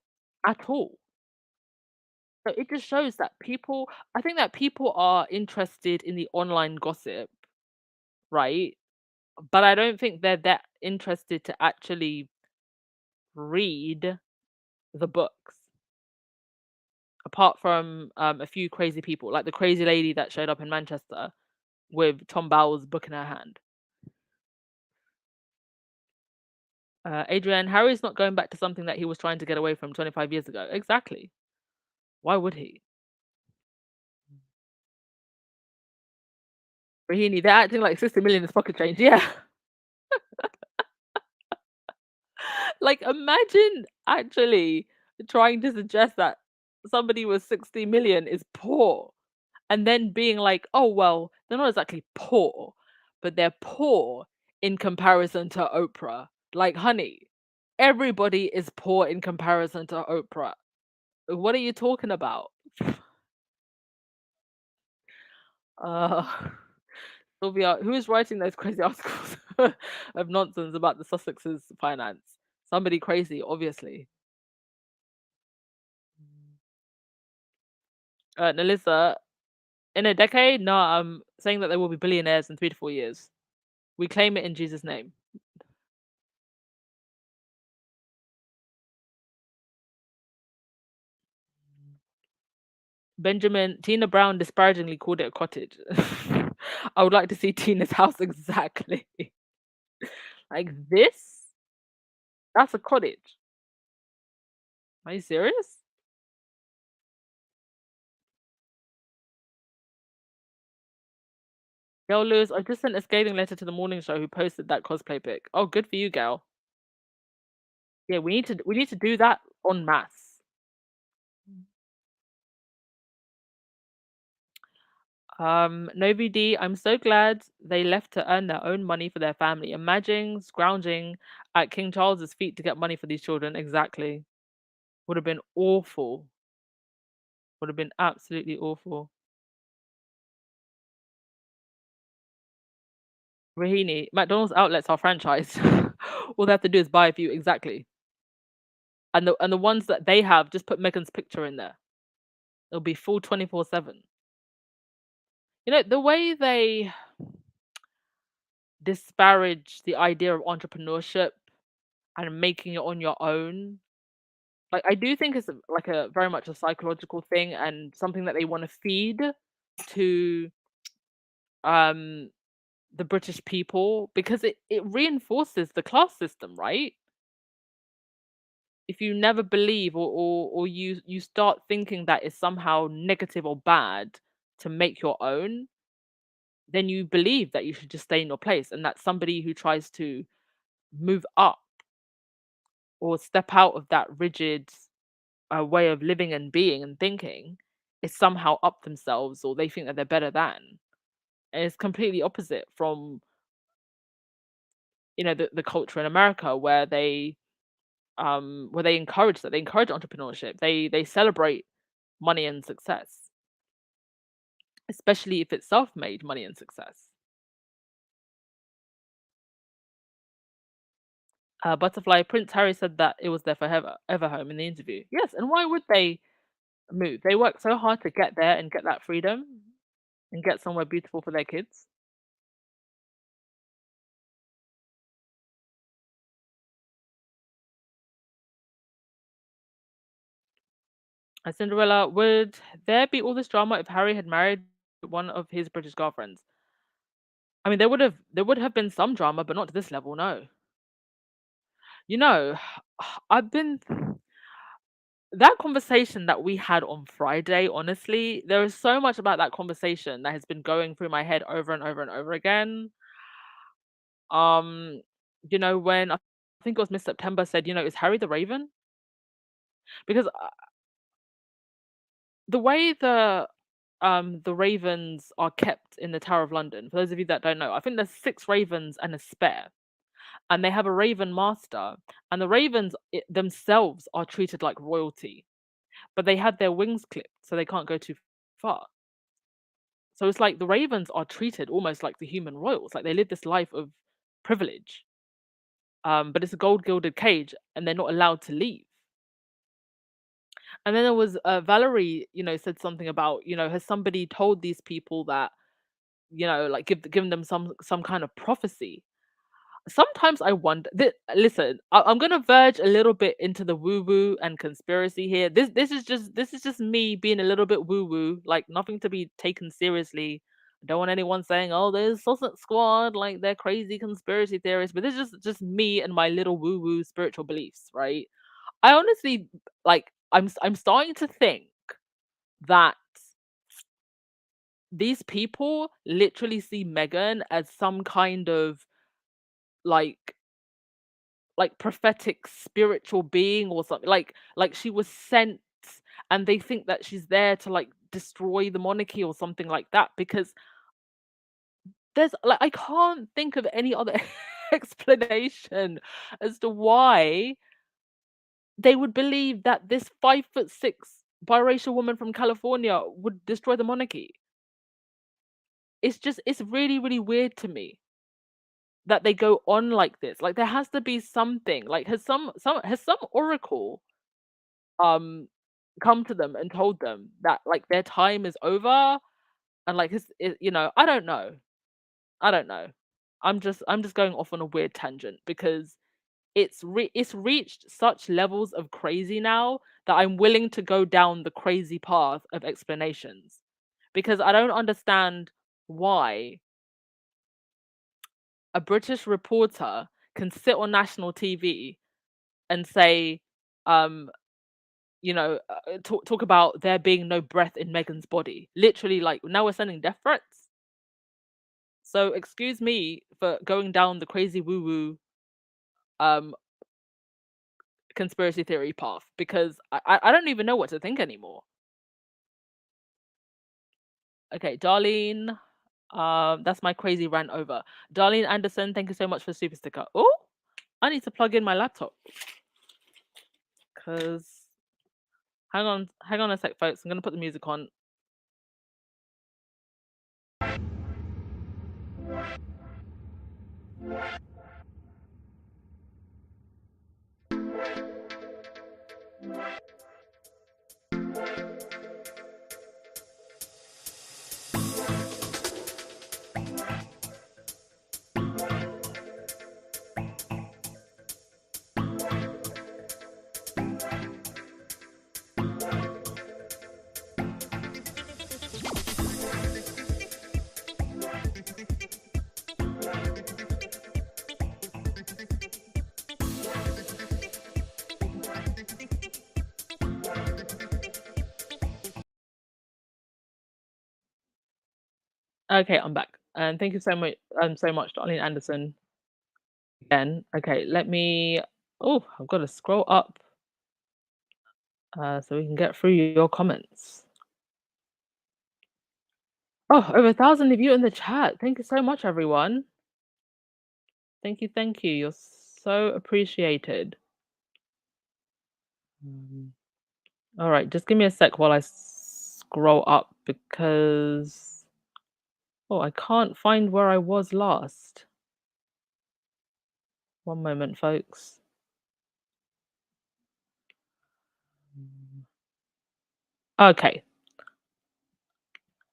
at all. So it just shows that I think that people are interested in the online gossip, right? But I don't think they're that interested to actually read the books. Apart from a few crazy people, like the crazy lady that showed up in Manchester with Tom Bowles' book in her hand. Adrian, Harry's not going back to something that he was trying to get away from 25 years ago. Exactly. Why would he? Rahini, they're acting like 60 million is pocket change. Yeah. Like, imagine actually trying to suggest that somebody with 60 million is poor and then being like, oh, well, they're not exactly poor, but they're poor in comparison to Oprah. Like, honey, everybody is poor in comparison to Oprah. What are you talking about? Uh, Sylvia, who is writing those crazy articles of nonsense about the Sussex's finance? Somebody crazy, obviously. Nalisa, in a decade? No, I'm saying that they will be billionaires in 3 to 4 years. We claim it in Jesus' name. Benjamin, Tina Brown disparagingly called it a cottage. I would like to see Tina's house exactly. Like this? That's a cottage. Are you serious? Girl Lewis, I just sent a scathing letter to the morning show who posted that cosplay pic. Oh, good for you, gal. Yeah, we need to do that en masse. Novi D, I'm so glad they left to earn their own money for their family. Imagine scrounging at King Charles's feet to get money for these children. Exactly. Would have been awful. Would have been absolutely awful. Rahini, McDonald's outlets are franchised. All they have to do is buy a few exactly. And the ones that they have, just put Megan's picture in there. It'll be full 24/7. You know, the way they disparage the idea of entrepreneurship and making it on your own. Like I do think it's like a very much a psychological thing and something that they want to feed to um the British people because it reinforces the class system, right? If you never believe or you start thinking that it's somehow negative or bad to make your own, then you believe that you should just stay in your place and that somebody who tries to move up or step out of that rigid way of living and being and thinking is somehow up themselves or they think that they're better than. And it's completely opposite from the culture in America where they encourage that. They encourage entrepreneurship. They celebrate money and success, especially if it's self-made money and success. Butterfly Prince Harry said that it was their forever ever home in the interview. Yes, and why would they move? They work so hard to get there and get that freedom and get somewhere beautiful for their kids. Cinderella, would there be all this drama if Harry had married one of his British girlfriends? I mean, there would have been some drama, but not to this level, no. You know, I've been that conversation that we had on Friday, honestly, there is so much about that conversation that has been going through my head over and over and over again. Um, when I think it was Miss September said, is Harry the Raven? Because the way the ravens are kept in the Tower of London, for those of you that don't know, I think there's 6 ravens and a spare, and they have a raven master, and the ravens themselves are treated like royalty, but they had their wings clipped so they can't go too far. So it's like the ravens are treated almost like the human royals, like they live this life of privilege. But it's a gold gilded cage, and they're not allowed to leave. And then there was Valerie, said something about, has somebody told these people that, like given them some kind of prophecy. Sometimes I wonder. Listen, I'm gonna verge a little bit into the woo woo and conspiracy here. This is just me being a little bit woo woo, like nothing to be taken seriously. I don't want anyone saying, "Oh, there's Sausage Squad," like they're crazy conspiracy theorists. But this is just me and my little woo woo spiritual beliefs, right? I honestly like. I'm starting to think that these people literally see Meghan as some kind of like prophetic spiritual being or something like she was sent, and they think that she's there to like destroy the monarchy or something like that because there's like I can't think of any other explanation as to why they would believe that this 5'6" biracial woman from California would destroy the monarchy. It's really really weird to me that they go on like this. Like there has to be something. Like has some oracle um come to them and told them that like their time is over and like I don't know. I don't know. I'm just going off on a weird tangent because it's reached such levels of crazy now that I'm willing to go down the crazy path of explanations because I don't understand why a British reporter can sit on national TV and say um talk about there being no breath in Meghan's body. Literally, like now we're sending death threats. So excuse me for going down the crazy woo woo um conspiracy theory path because I don't even know what to think anymore. Okay, Darlene. That's my crazy rant over. Darlene Anderson, thank you so much for the super sticker. Oh, I need to plug in my laptop because hang on a sec, folks. I'm gonna put the music on. Okay, I'm back. And thank you so much, Darlene Anderson. Again. Okay, let me. Oh, I've got to scroll up so we can get through your comments. Oh, over 1,000 of you in the chat. Thank you so much, everyone. Thank you, thank you. You're so appreciated. All right, just give me a sec while I scroll up because I can't find where I was last. One moment, folks. Okay.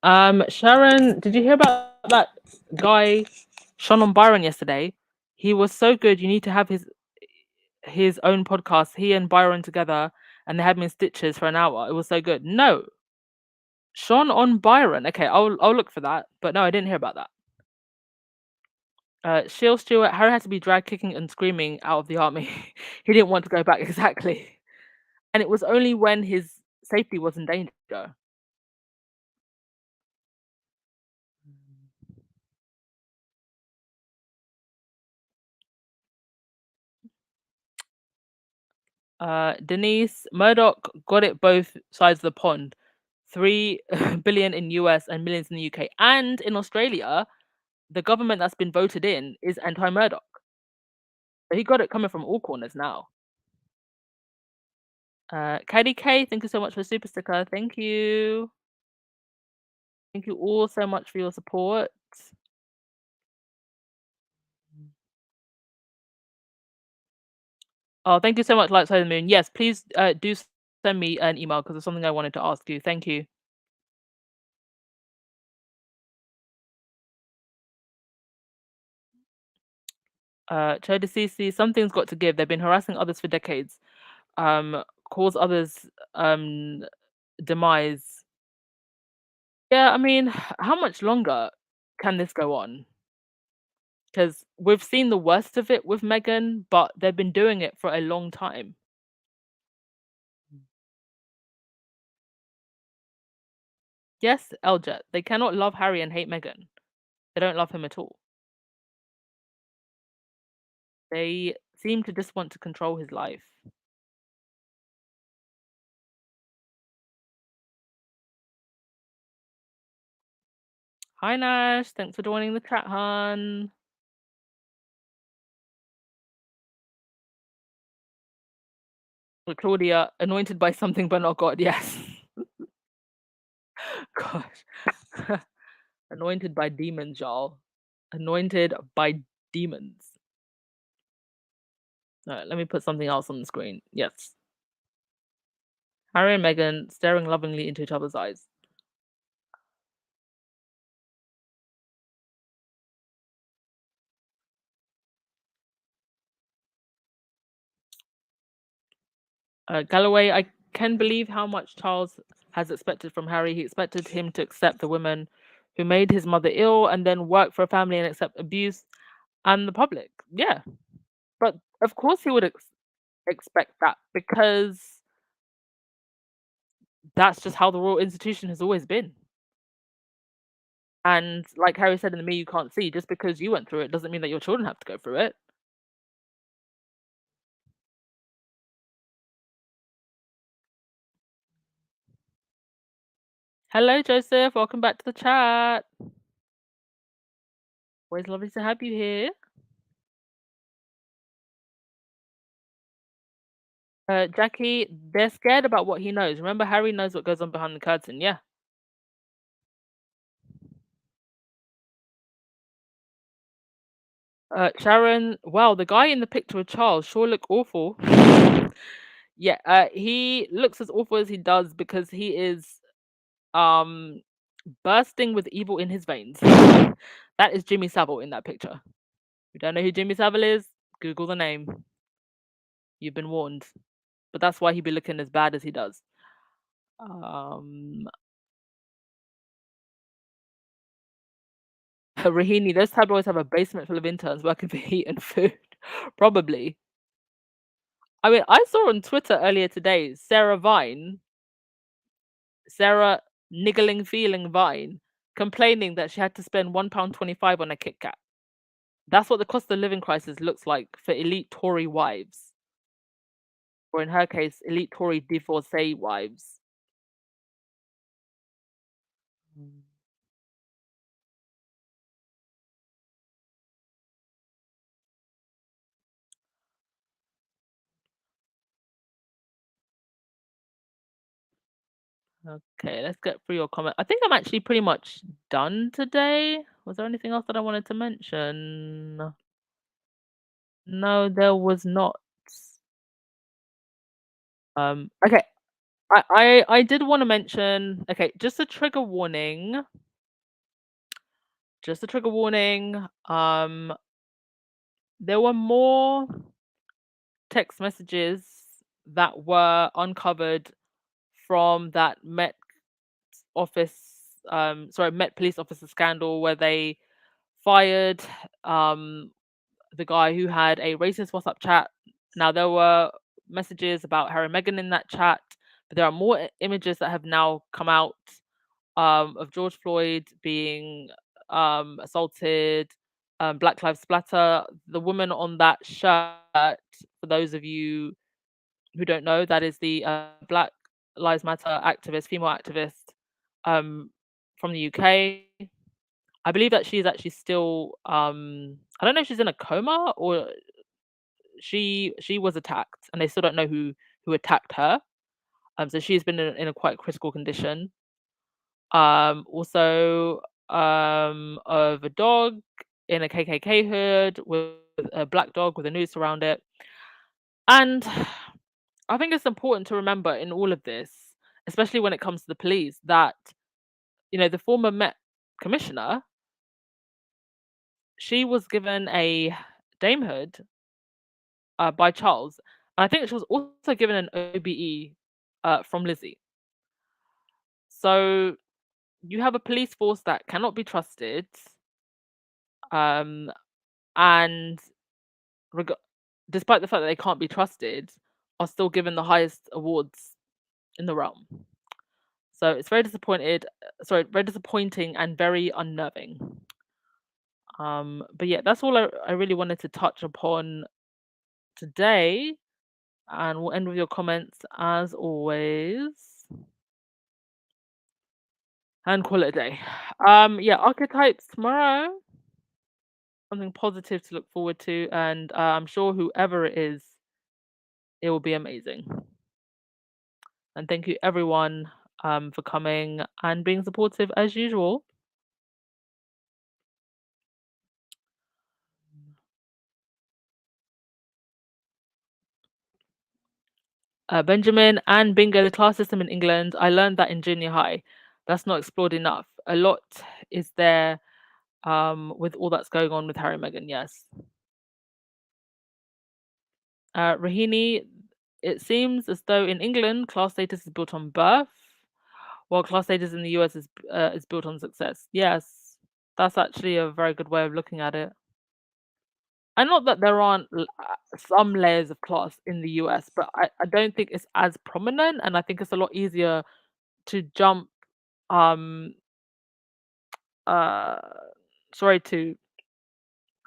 Sharon, did you hear about that guy, Sean Byron, yesterday? He was so good. You need to have his own podcast. He and Byron together, and they had me in stitches for an hour. It was so good. No, Sean on Byron. Okay, I'll look for that. But no, I didn't hear about that. Shield Stewart, Harry had to be dragged kicking and screaming out of the army. He didn't want to go back exactly. And it was only when his safety was in danger. Denise, Murdoch got it both sides of the pond. 3 billion in US and millions in the UK. And in Australia, the government that's been voted in is anti-Murdoch. So he got it coming from all corners now. KDK, thank you so much for the super sticker. Thank you. Thank you all so much for your support. Oh, thank you so much, Light Side of the Moon. Yes, please do send me an email because it's something I wanted to ask you. Thank you. Choda CC, something's got to give. They've been harassing others for decades. Cause others demise. Yeah, I mean, how much longer can this go on? Because we've seen the worst of it with Meghan, but they've been doing it for a long time. Yes, Eljet, they cannot love Harry and hate Meghan. They don't love him at all. They seem to just want to control his life. Hi Nash, thanks for joining the chat, hun. Claudia, anointed by something but not God. Yes. Gosh. Anointed by demons, y'all. Anointed by demons. All right, let me put something else on the screen. Yes. Harry and Meghan staring lovingly into each other's eyes. Galloway, I can believe how much Charles has expected from Harry. He expected him to accept the woman who made his mother ill and then work for a family and accept abuse and the public. Yeah. But of course he would expect that because that's just how the royal institution has always been. And like Harry said in the Me You Can't See, just because you went through it doesn't mean that your children have to go through it. Hello, Joseph. Welcome back to the chat. Always lovely to have you here. Jackie, they're scared about what he knows. Remember, Harry knows what goes on behind the curtain. Yeah. Sharon, wow, the guy in the picture with Charles sure look awful. Yeah, he looks as awful as he does because he is um bursting with evil in his veins. That is Jimmy Savile in that picture. If you don't know who Jimmy Savile is, Google the name. You've been warned. But that's why he'd be looking as bad as he does. Um Rahini, those tabloids have a basement full of interns working for heat and food. Probably. I mean, I saw on Twitter earlier today, Sarah niggling feeling Vine, complaining that she had to spend £1.25 on a Kit Kat. That's what the cost of living crisis looks like for elite Tory wives, or in her case, elite Tory divorcee wives. Mm. Okay, let's get through your comment. I think I'm actually pretty much done today. Was there anything else that I wanted to mention? No, there was not. Okay, I did want to mention. Okay, just a trigger warning. Just a trigger warning. There were more text messages that were uncovered from that office, Met police officer scandal where they fired um the guy who had a racist WhatsApp chat. Now there were messages about Harry and Meghan in that chat, but there are more images that have now come out of George Floyd being assaulted, Black Lives Splatter. The woman on that shirt, for those of you who don't know, that is the Black Lives Matter activist, female activist from the UK. I believe that she's actually still I don't know if she's in a coma or she was attacked and they still don't know who attacked her. So she's been in a quite critical condition. Also of a dog in a KKK hood with a black dog with a noose around it. And I think it's important to remember in all of this, especially when it comes to the police, that the former Met commissioner, she was given a damehood by Charles, and I think she was also given an OBE from Lizzie. So you have a police force that cannot be trusted, um, and reg- despite the fact that they can't be trusted, are still given the highest awards in the realm. So it's very disappointing and very unnerving. But yeah, that's all I really wanted to touch upon today, and we'll end with your comments as always, and call it a day. Yeah, archetypes tomorrow, something positive to look forward to, and I'm sure whoever it is, it will be amazing. And thank you everyone for coming and being supportive as usual. Benjamin and Bingo, the class system in England, I learned that in junior high. That's not explored enough. A lot is there with all that's going on with Harry and Meghan, yes. Rahini, it seems as though in England, class status is built on birth, while class status in the US is built on success. Yes, that's actually a very good way of looking at it. And not that there aren't some layers of class in the US, but I don't think it's as prominent, and I think it's a lot easier to jump um uh sorry to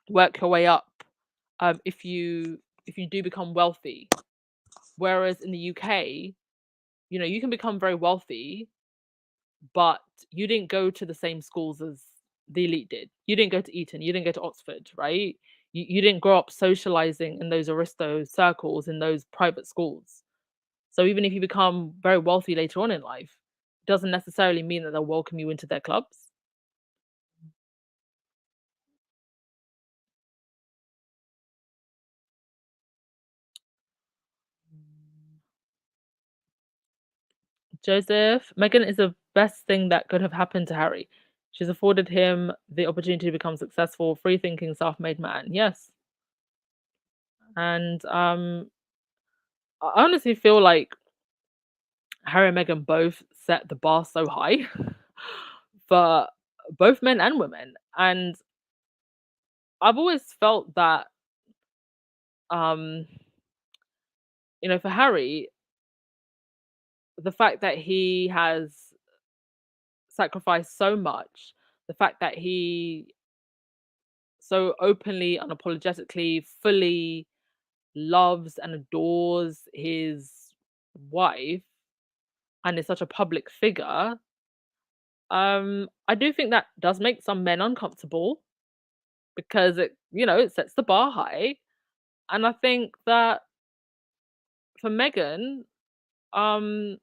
work your way up if you do become wealthy. Whereas in the UK, you can become very wealthy, but you didn't go to the same schools as the elite did. You didn't go to Eton, you didn't go to Oxford, right? You didn't grow up socializing in those aristo circles in those private schools. So even if you become very wealthy later on in life, doesn't necessarily mean that they'll welcome you into their clubs. Joseph, Meghan is the best thing that could have happened to Harry. She's afforded him the opportunity to become successful, free thinking, self made man. Yes. And I honestly feel like Harry and Meghan both set the bar so high for both men and women. And I've always felt that, um, for Harry, the fact that he has sacrificed so much, the fact that he so openly, unapologetically, fully loves and adores his wife and is such a public figure, I do think that does make some men uncomfortable because it sets the bar high. And I think that for Megan, um,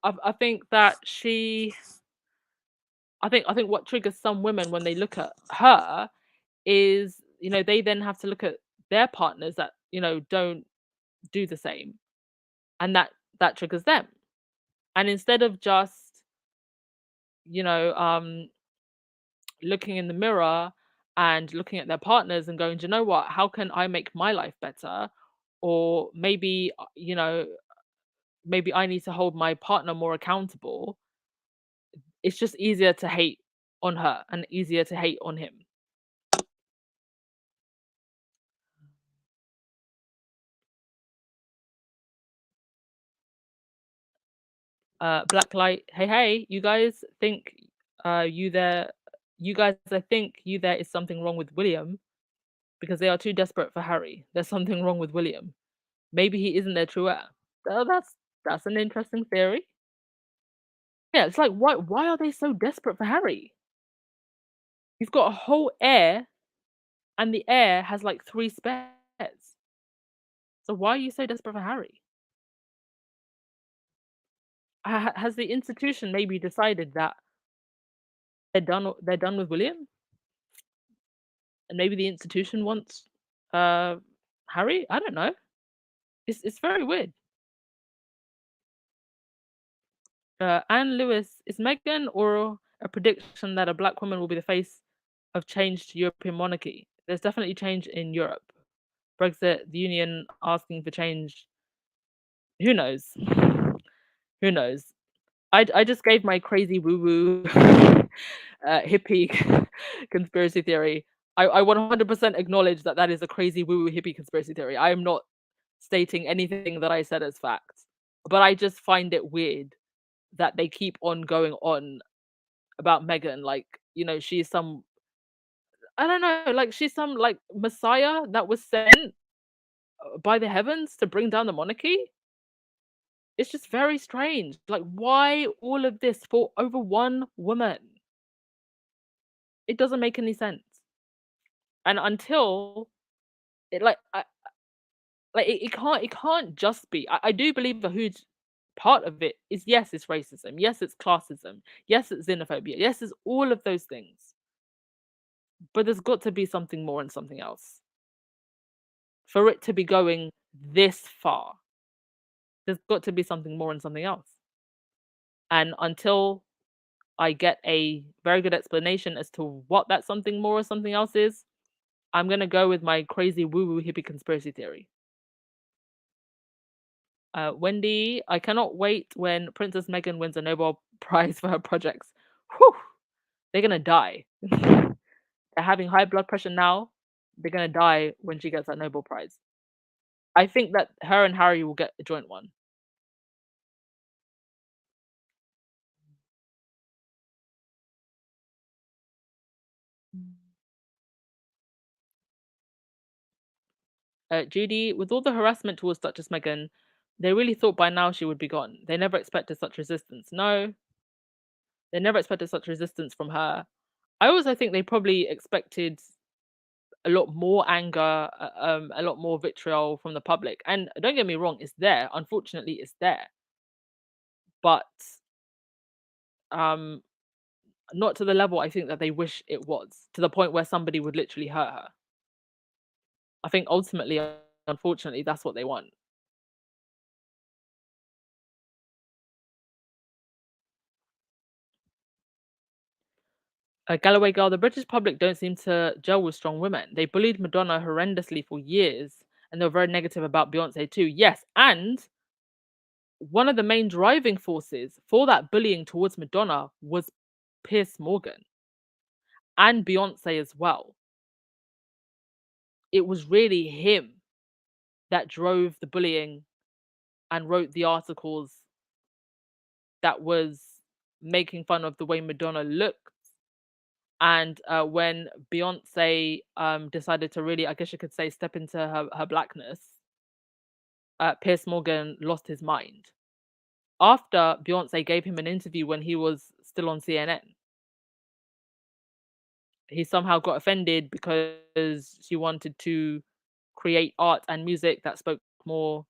I think that I think what triggers some women when they look at her is, they then have to look at their partners that, don't do the same, and that triggers them. And instead of just, you know, um, looking in the mirror and looking at their partners and going, do you know what? How can I make my life better? Or maybe, maybe I need to hold my partner more accountable. It's just easier to hate on her and easier to hate on him. Blacklight, hey, hey, you there, you guys, I think you there is something wrong with William because they are too desperate for Harry. There's something wrong with William. Maybe he isn't their true heir. Oh, that's an interesting theory. Yeah, it's like why are they so desperate for Harry? He's got a whole heir, and the heir has like three spares. So why are you so desperate for Harry? Has the institution maybe decided that they're done with William, and maybe the institution wants uh Harry? I don't know. It's very weird. Anne Lewis, is Meghan or a prediction that a black woman will be the face of change to European monarchy? There's definitely change in Europe. Brexit, the Union asking for change. Who knows? Who knows? I just gave my crazy woo woo hippie conspiracy theory. I 100% acknowledge that that is a crazy woo woo hippie conspiracy theory. I am not stating anything that I said as fact, but I just find it weird that they keep on going on about Meghan, like, she's some, I don't know, like she's some like messiah that was sent by the heavens to bring down the monarchy. It's just very strange. Like, why all of this for over one woman? It doesn't make any sense. And until it it can't just be. I do believe a huge part of it is, yes, it's racism, yes, it's classism, yes, it's xenophobia, yes, it's all of those things. But there's got to be something more and something else. For it to be going this far, there's got to be something more and something else. And until I get a very good explanation as to what that something more or something else is, I'm gonna go with my crazy woo-woo hippie conspiracy theory. Wendy, I cannot wait when Princess Meghan wins a Nobel Prize for her projects. Whew, they're gonna die. They're having high blood pressure now. They're gonna die when she gets that Nobel Prize. I think that her and Harry will get a joint one. Judy, with all the harassment towards Duchess Meghan, they really thought by now she would be gone. They never expected such resistance. No, they never expected such resistance from her. I also think they probably expected a lot more anger, a lot more vitriol from the public. And don't get me wrong, it's there. Unfortunately, it's there, but um, not to the level I think that they wish it was, to the point where somebody would literally hurt her. I think ultimately, unfortunately, that's what they want. Galloway Girl, the British public don't seem to gel with strong women. They bullied Madonna horrendously for years, and they were very negative about Beyonce too. Yes, and one of the main driving forces for that bullying towards Madonna was Piers Morgan and Beyonce as well. It was really him that drove the bullying and wrote the articles that was making fun of the way Madonna looked. And when Beyonce decided to really, I guess you could say, step into her blackness, Piers Morgan lost his mind. After Beyonce gave him an interview when he was still on CNN, he somehow got offended because she wanted to create art and music that spoke more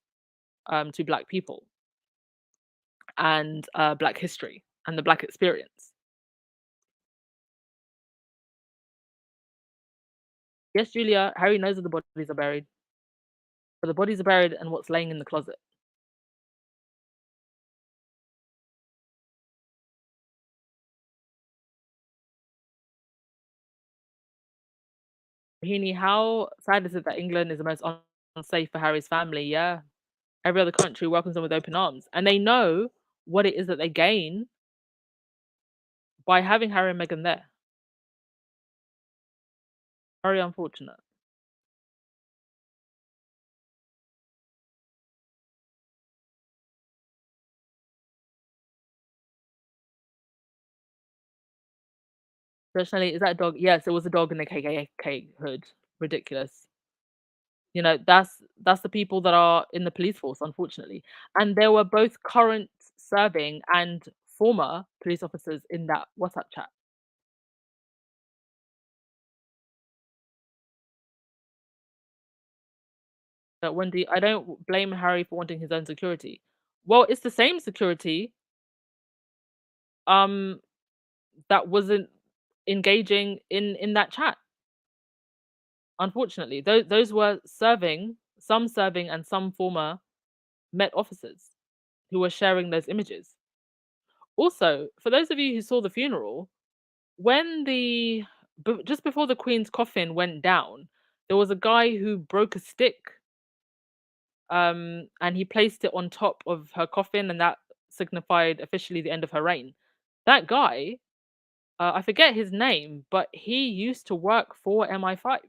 to Black people and Black history and the Black experience. Yes, Julia, Harry knows that the bodies are buried, but the bodies are buried and what's laying in the closet. Heaney, how sad is it that England is the most unsafe for Harry's family? Yeah. Every other country welcomes them with open arms. And they know what it is that they gain by having Harry and Meghan there. Very unfortunate. Personally, is that a dog? Yes, it was a dog in the KKK hood. Ridiculous. You know, that's the people that are in the police force, unfortunately. And there were both current serving and former police officers in that WhatsApp chat. But Wendy, I don't blame Harry for wanting his own security. Well, it's the same security um that wasn't engaging in that chat. Unfortunately, those were serving and some former Met officers who were sharing those images. Also, for those of you who saw the funeral, when just before the Queen's coffin went down, there was a guy who broke a stick, and he placed it on top of her coffin, and that signified officially the end of her reign. That guy, I forget his name, but he used to work for MI5.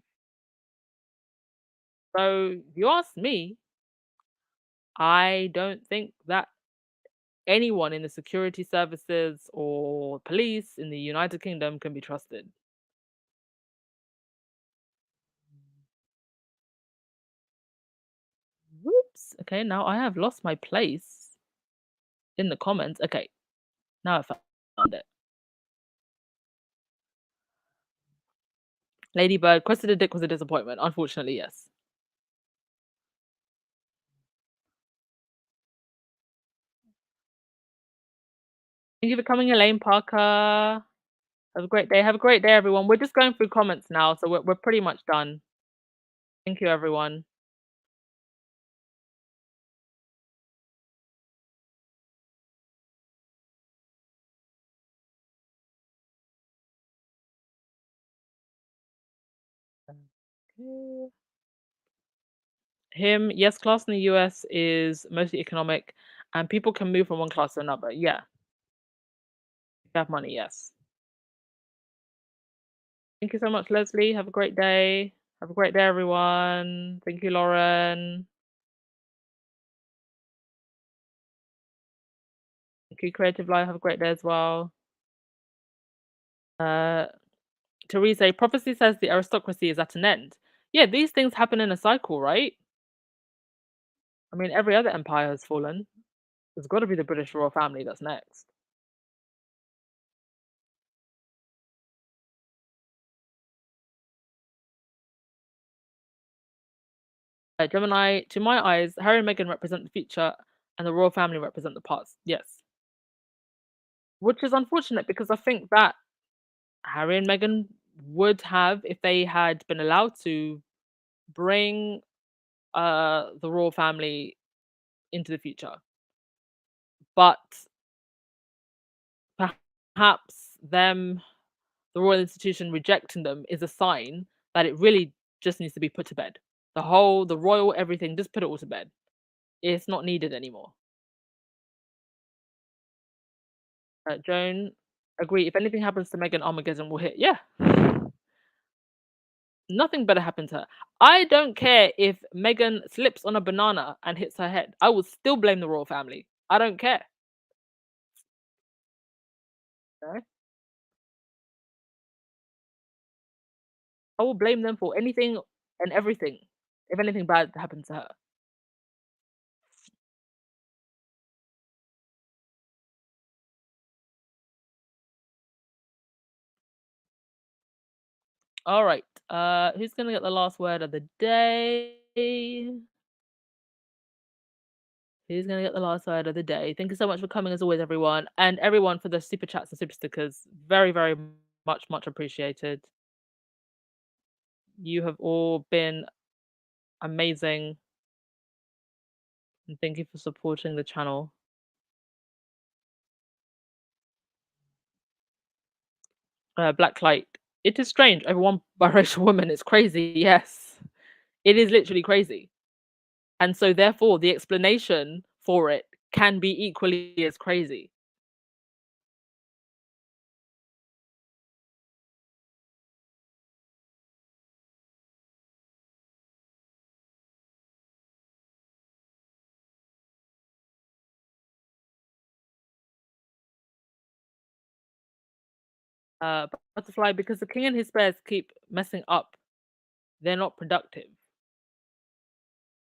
So if you ask me, I don't think that anyone in the security services or police in the United Kingdom can be trusted. Whoops. Okay, now I have lost my place in the comments. Okay, now I found it. Ladybird, Cressida Dick was a disappointment. Unfortunately, yes. Thank you for coming, Elaine Parker. Have a great day. Have a great day, everyone. We're just going through comments now, so we're pretty much done. Thank you, everyone. Okay. Him, yes, class in the US is mostly economic, and people can move from one class to another. Yeah, if you have money, yes. Thank you so much, Leslie. Have a great day. Have a great day, everyone. Thank you, Lauren. Thank you, Creative Life. Have a great day as well. Uh, Teresa, prophecy says the aristocracy is at an end. Yeah, these things happen in a cycle, right? I mean, every other empire has fallen. There's got to be the British royal family that's next. Gemini, to my eyes, Harry and Meghan represent the future and the royal family represent the past. Yes. Which is unfortunate because I think that Harry and Meghan would have, if they had been allowed to, bring the royal family into the future. But perhaps them, the royal institution rejecting them is a sign that it really just needs to be put to bed. The royal everything, just put it all to bed. It's not needed anymore. Joan, agree. If anything happens to Meghan, Armageddon will hit. Yeah, nothing better happened to her. I don't care if Meghan slips on a banana and hits her head. I will still blame the royal family. I don't care. Okay? I will blame them for anything and everything if anything bad happened to her. All right. Who's gonna get the last word of the day? Who's gonna get the last word of the day? Thank you so much for coming as always, everyone, and everyone for the super chats and super stickers. Very, very much appreciated. You have all been amazing, and thank you for supporting the channel. Blacklight. It is strange. Over one biracial woman. It's crazy. Yes, it is literally crazy, and so therefore the explanation for it can be equally as crazy. Butterfly, because the king and his bears keep messing up. They're not productive.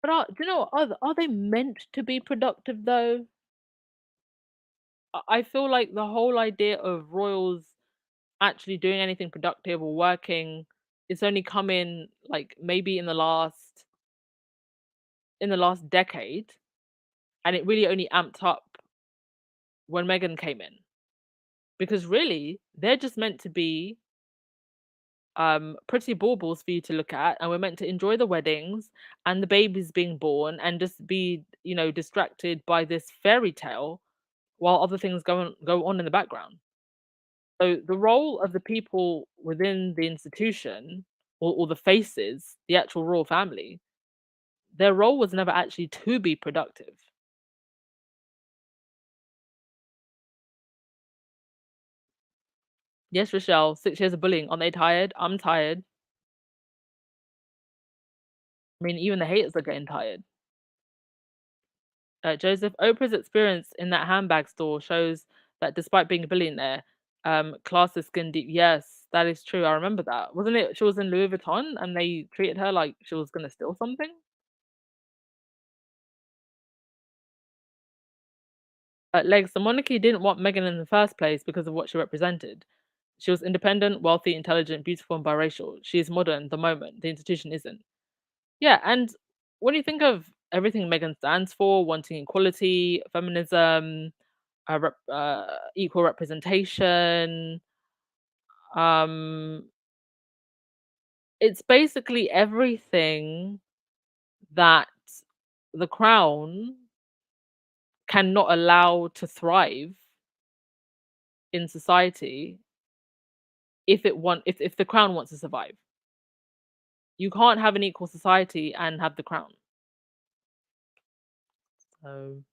But do you know what? Are they meant to be productive though? I feel like the whole idea of royals actually doing anything productive or working is only come in like maybe in the last decade, and it really only amped up when Meghan came in. Because really, they're just meant to be pretty baubles for you to look at, and we're meant to enjoy the weddings and the babies being born and just be, distracted by this fairy tale while other things go on in the background. So the role of the people within the institution, or the faces, the actual royal family, their role was never actually to be productive. Yes, Rochelle, 6 years of bullying. Aren't they tired? I'm tired. I mean, even the haters are getting tired. Joseph, Oprah's experience in that handbag store shows that despite being a billionaire, class is skin deep. Yes, that is true. I remember that. Wasn't it? She was in Louis Vuitton and they treated her like she was going to steal something. Legs, the monarchy didn't want Meghan in the first place because of what she represented. She was independent, wealthy, intelligent, beautiful, and biracial. She is modern, the moment. The institution isn't. Yeah, and when you think of everything Meghan stands for, wanting equality, feminism, equal representation, um, it's basically everything that the crown cannot allow to thrive in society if the crown wants to survive. You can't have an equal society and have the crown. So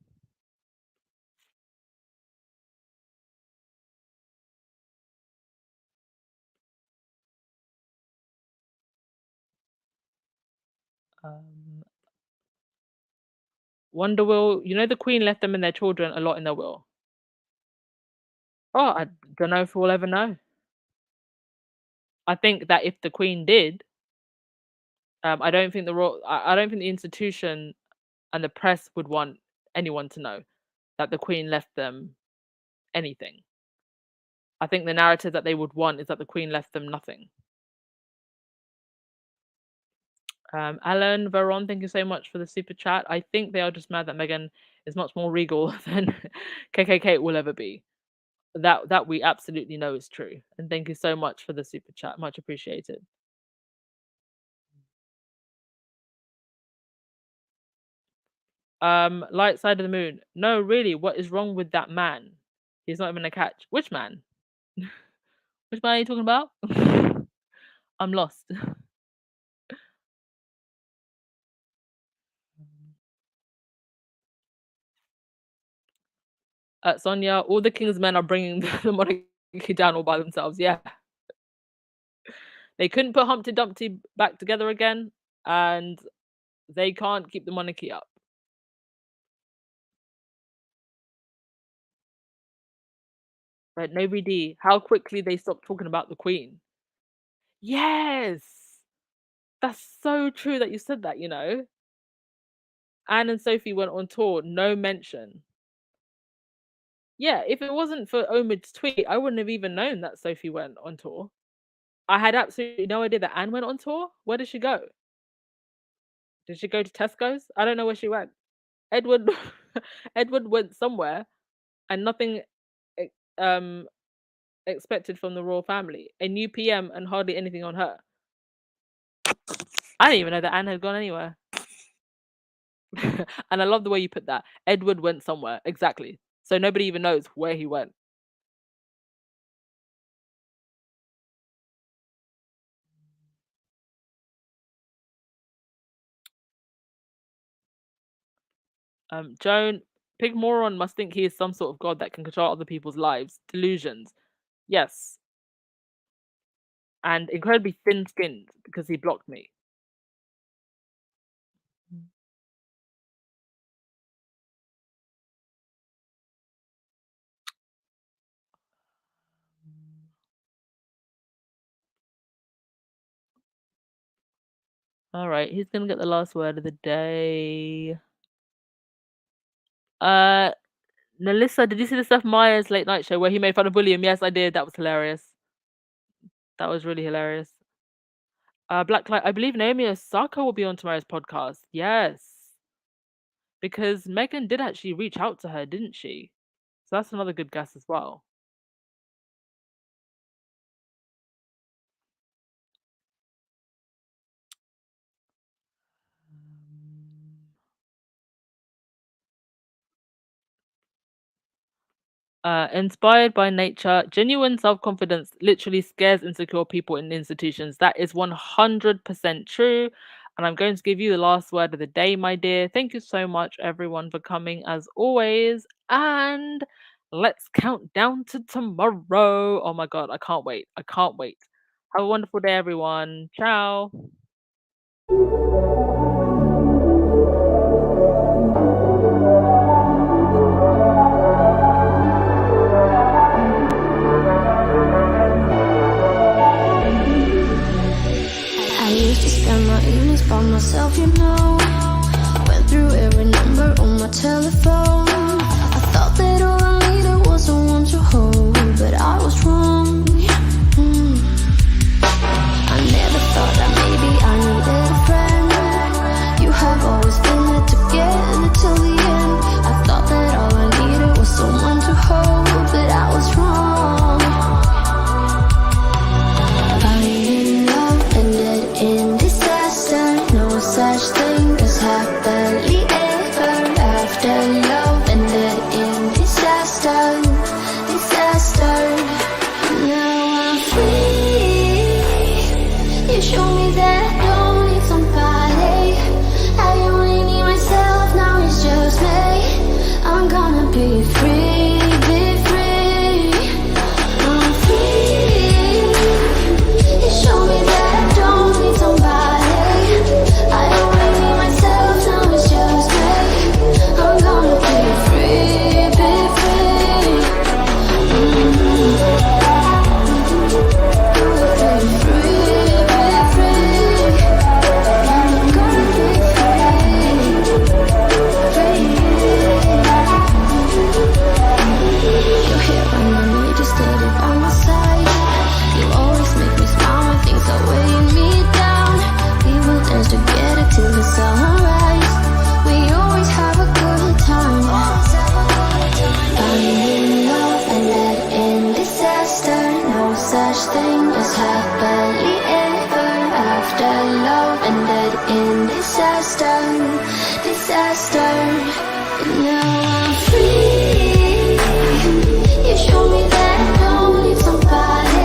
um, Wonder Will, the Queen left them and their children a lot in their will. Oh, I don't know if we'll ever know. I think that if the Queen did, I don't think I don't think the institution and the press would want anyone to know that the Queen left them anything. I think the narrative that they would want is that the Queen left them nothing. Alan Veron, thank you so much for the super chat. I think they are just mad that Meghan is much more regal than KKK will ever be. That we absolutely know is true. And thank you so much for the super chat. Much appreciated. Light side of the moon. No, really, what is wrong with that man? He's not even a catch. Which man? Which man are you talking about? I'm lost. Sonia, all the king's men are bringing the monarchy down all by themselves. Yeah. They couldn't put Humpty Dumpty back together again, and they can't keep the monarchy up. But no BD, how quickly they stopped talking about the Queen. Yes! That's so true that you said that, you know? Anne and Sophie went on tour, no mention. Yeah, if it wasn't for Omid's tweet, I wouldn't have even known that Sophie went on tour. I had absolutely no idea that Anne went on tour. Where did she go? Did she go to Tesco's? I don't know where she went. Edward Edward went somewhere and nothing e- um expected from the royal family. A new PM and hardly anything on her. I didn't even know that Anne had gone anywhere. And I love the way you put that. Edward went somewhere. Exactly. So nobody even knows where he went. Joan, Pig Moron must think he is some sort of god that can control other people's lives. Delusions. Yes. And incredibly thin-skinned because he blocked me. All right, he's gonna get the last word of the day. Melissa, did you see the Seth Meyers late night show where he made fun of William? Yes, I did. That was hilarious. That was really hilarious. Black Light, I believe Naomi Osaka will be on tomorrow's podcast. Yes. Because Meghan did actually reach out to her, didn't she? So that's another good guess as well. Inspired by nature, genuine self-confidence literally scares insecure people in institutions. That is 100% true. And I'm going to give you the last word of the day, my dear. Thank you so much, everyone, for coming as always. And let's count down to tomorrow. Oh my God, I can't wait. I can't wait. Have a wonderful day, everyone. Ciao. I used to spend my evenings by myself, you know. Went through every number on my telephone. I thought that all I needed was someone to hold, but I was wrong. I never thought that maybe I needed a friend. You have always been there together till the end. I thought that all I needed was someone to hold, but I was wrong. Falling in love ended in disaster. No such thing as happily ever after. Love ended in disaster, disaster. Now I'm free. You show me that I don't need somebody. I only need myself, now it's just me. I'm gonna be free, be free. I'm free. You show me that I don't need somebody. I only need myself, now it's just me. I'm gonna be free, be free. Be free, be free. ended in disaster, disaster. But now I'm free. You showed me that I don't need somebody.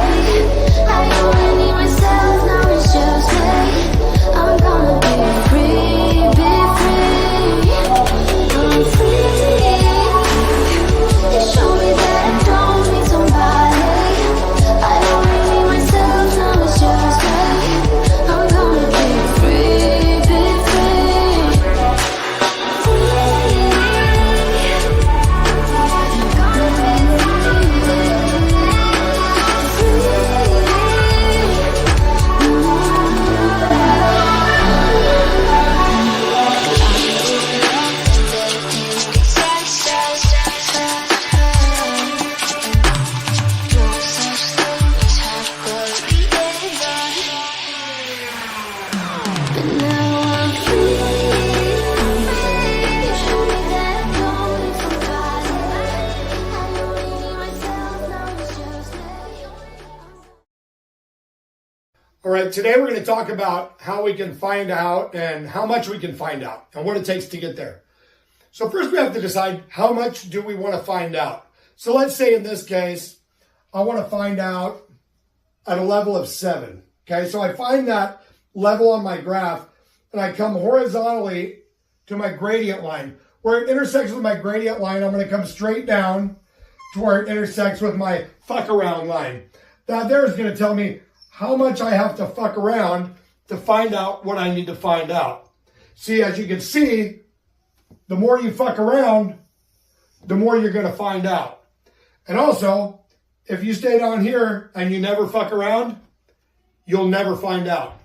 I only need myself, now it's just me. I'm gonna be free, be free. I'm free. You showed me that I don't need somebody. I only need myself, now it's just me. I'm gonna be free, be free. Free. I'm gonna All right, today we're going to talk about how we can find out and how much we can find out and what it takes to get there. So first we have to decide how much do we want to find out. So let's say in this case, I want to find out at a level of 7. Okay, so I find that level on my graph and I come horizontally to my gradient line. Where it intersects with my gradient line, I'm going to come straight down to where it intersects with my fuck around line. That there is going to tell me how much I have to fuck around to find out what I need to find out. See, as you can see, the more you fuck around, the more you're going to find out. And also, if you stay down here and you never fuck around, you'll never find out.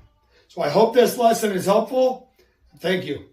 So I hope this lesson is helpful. Thank you.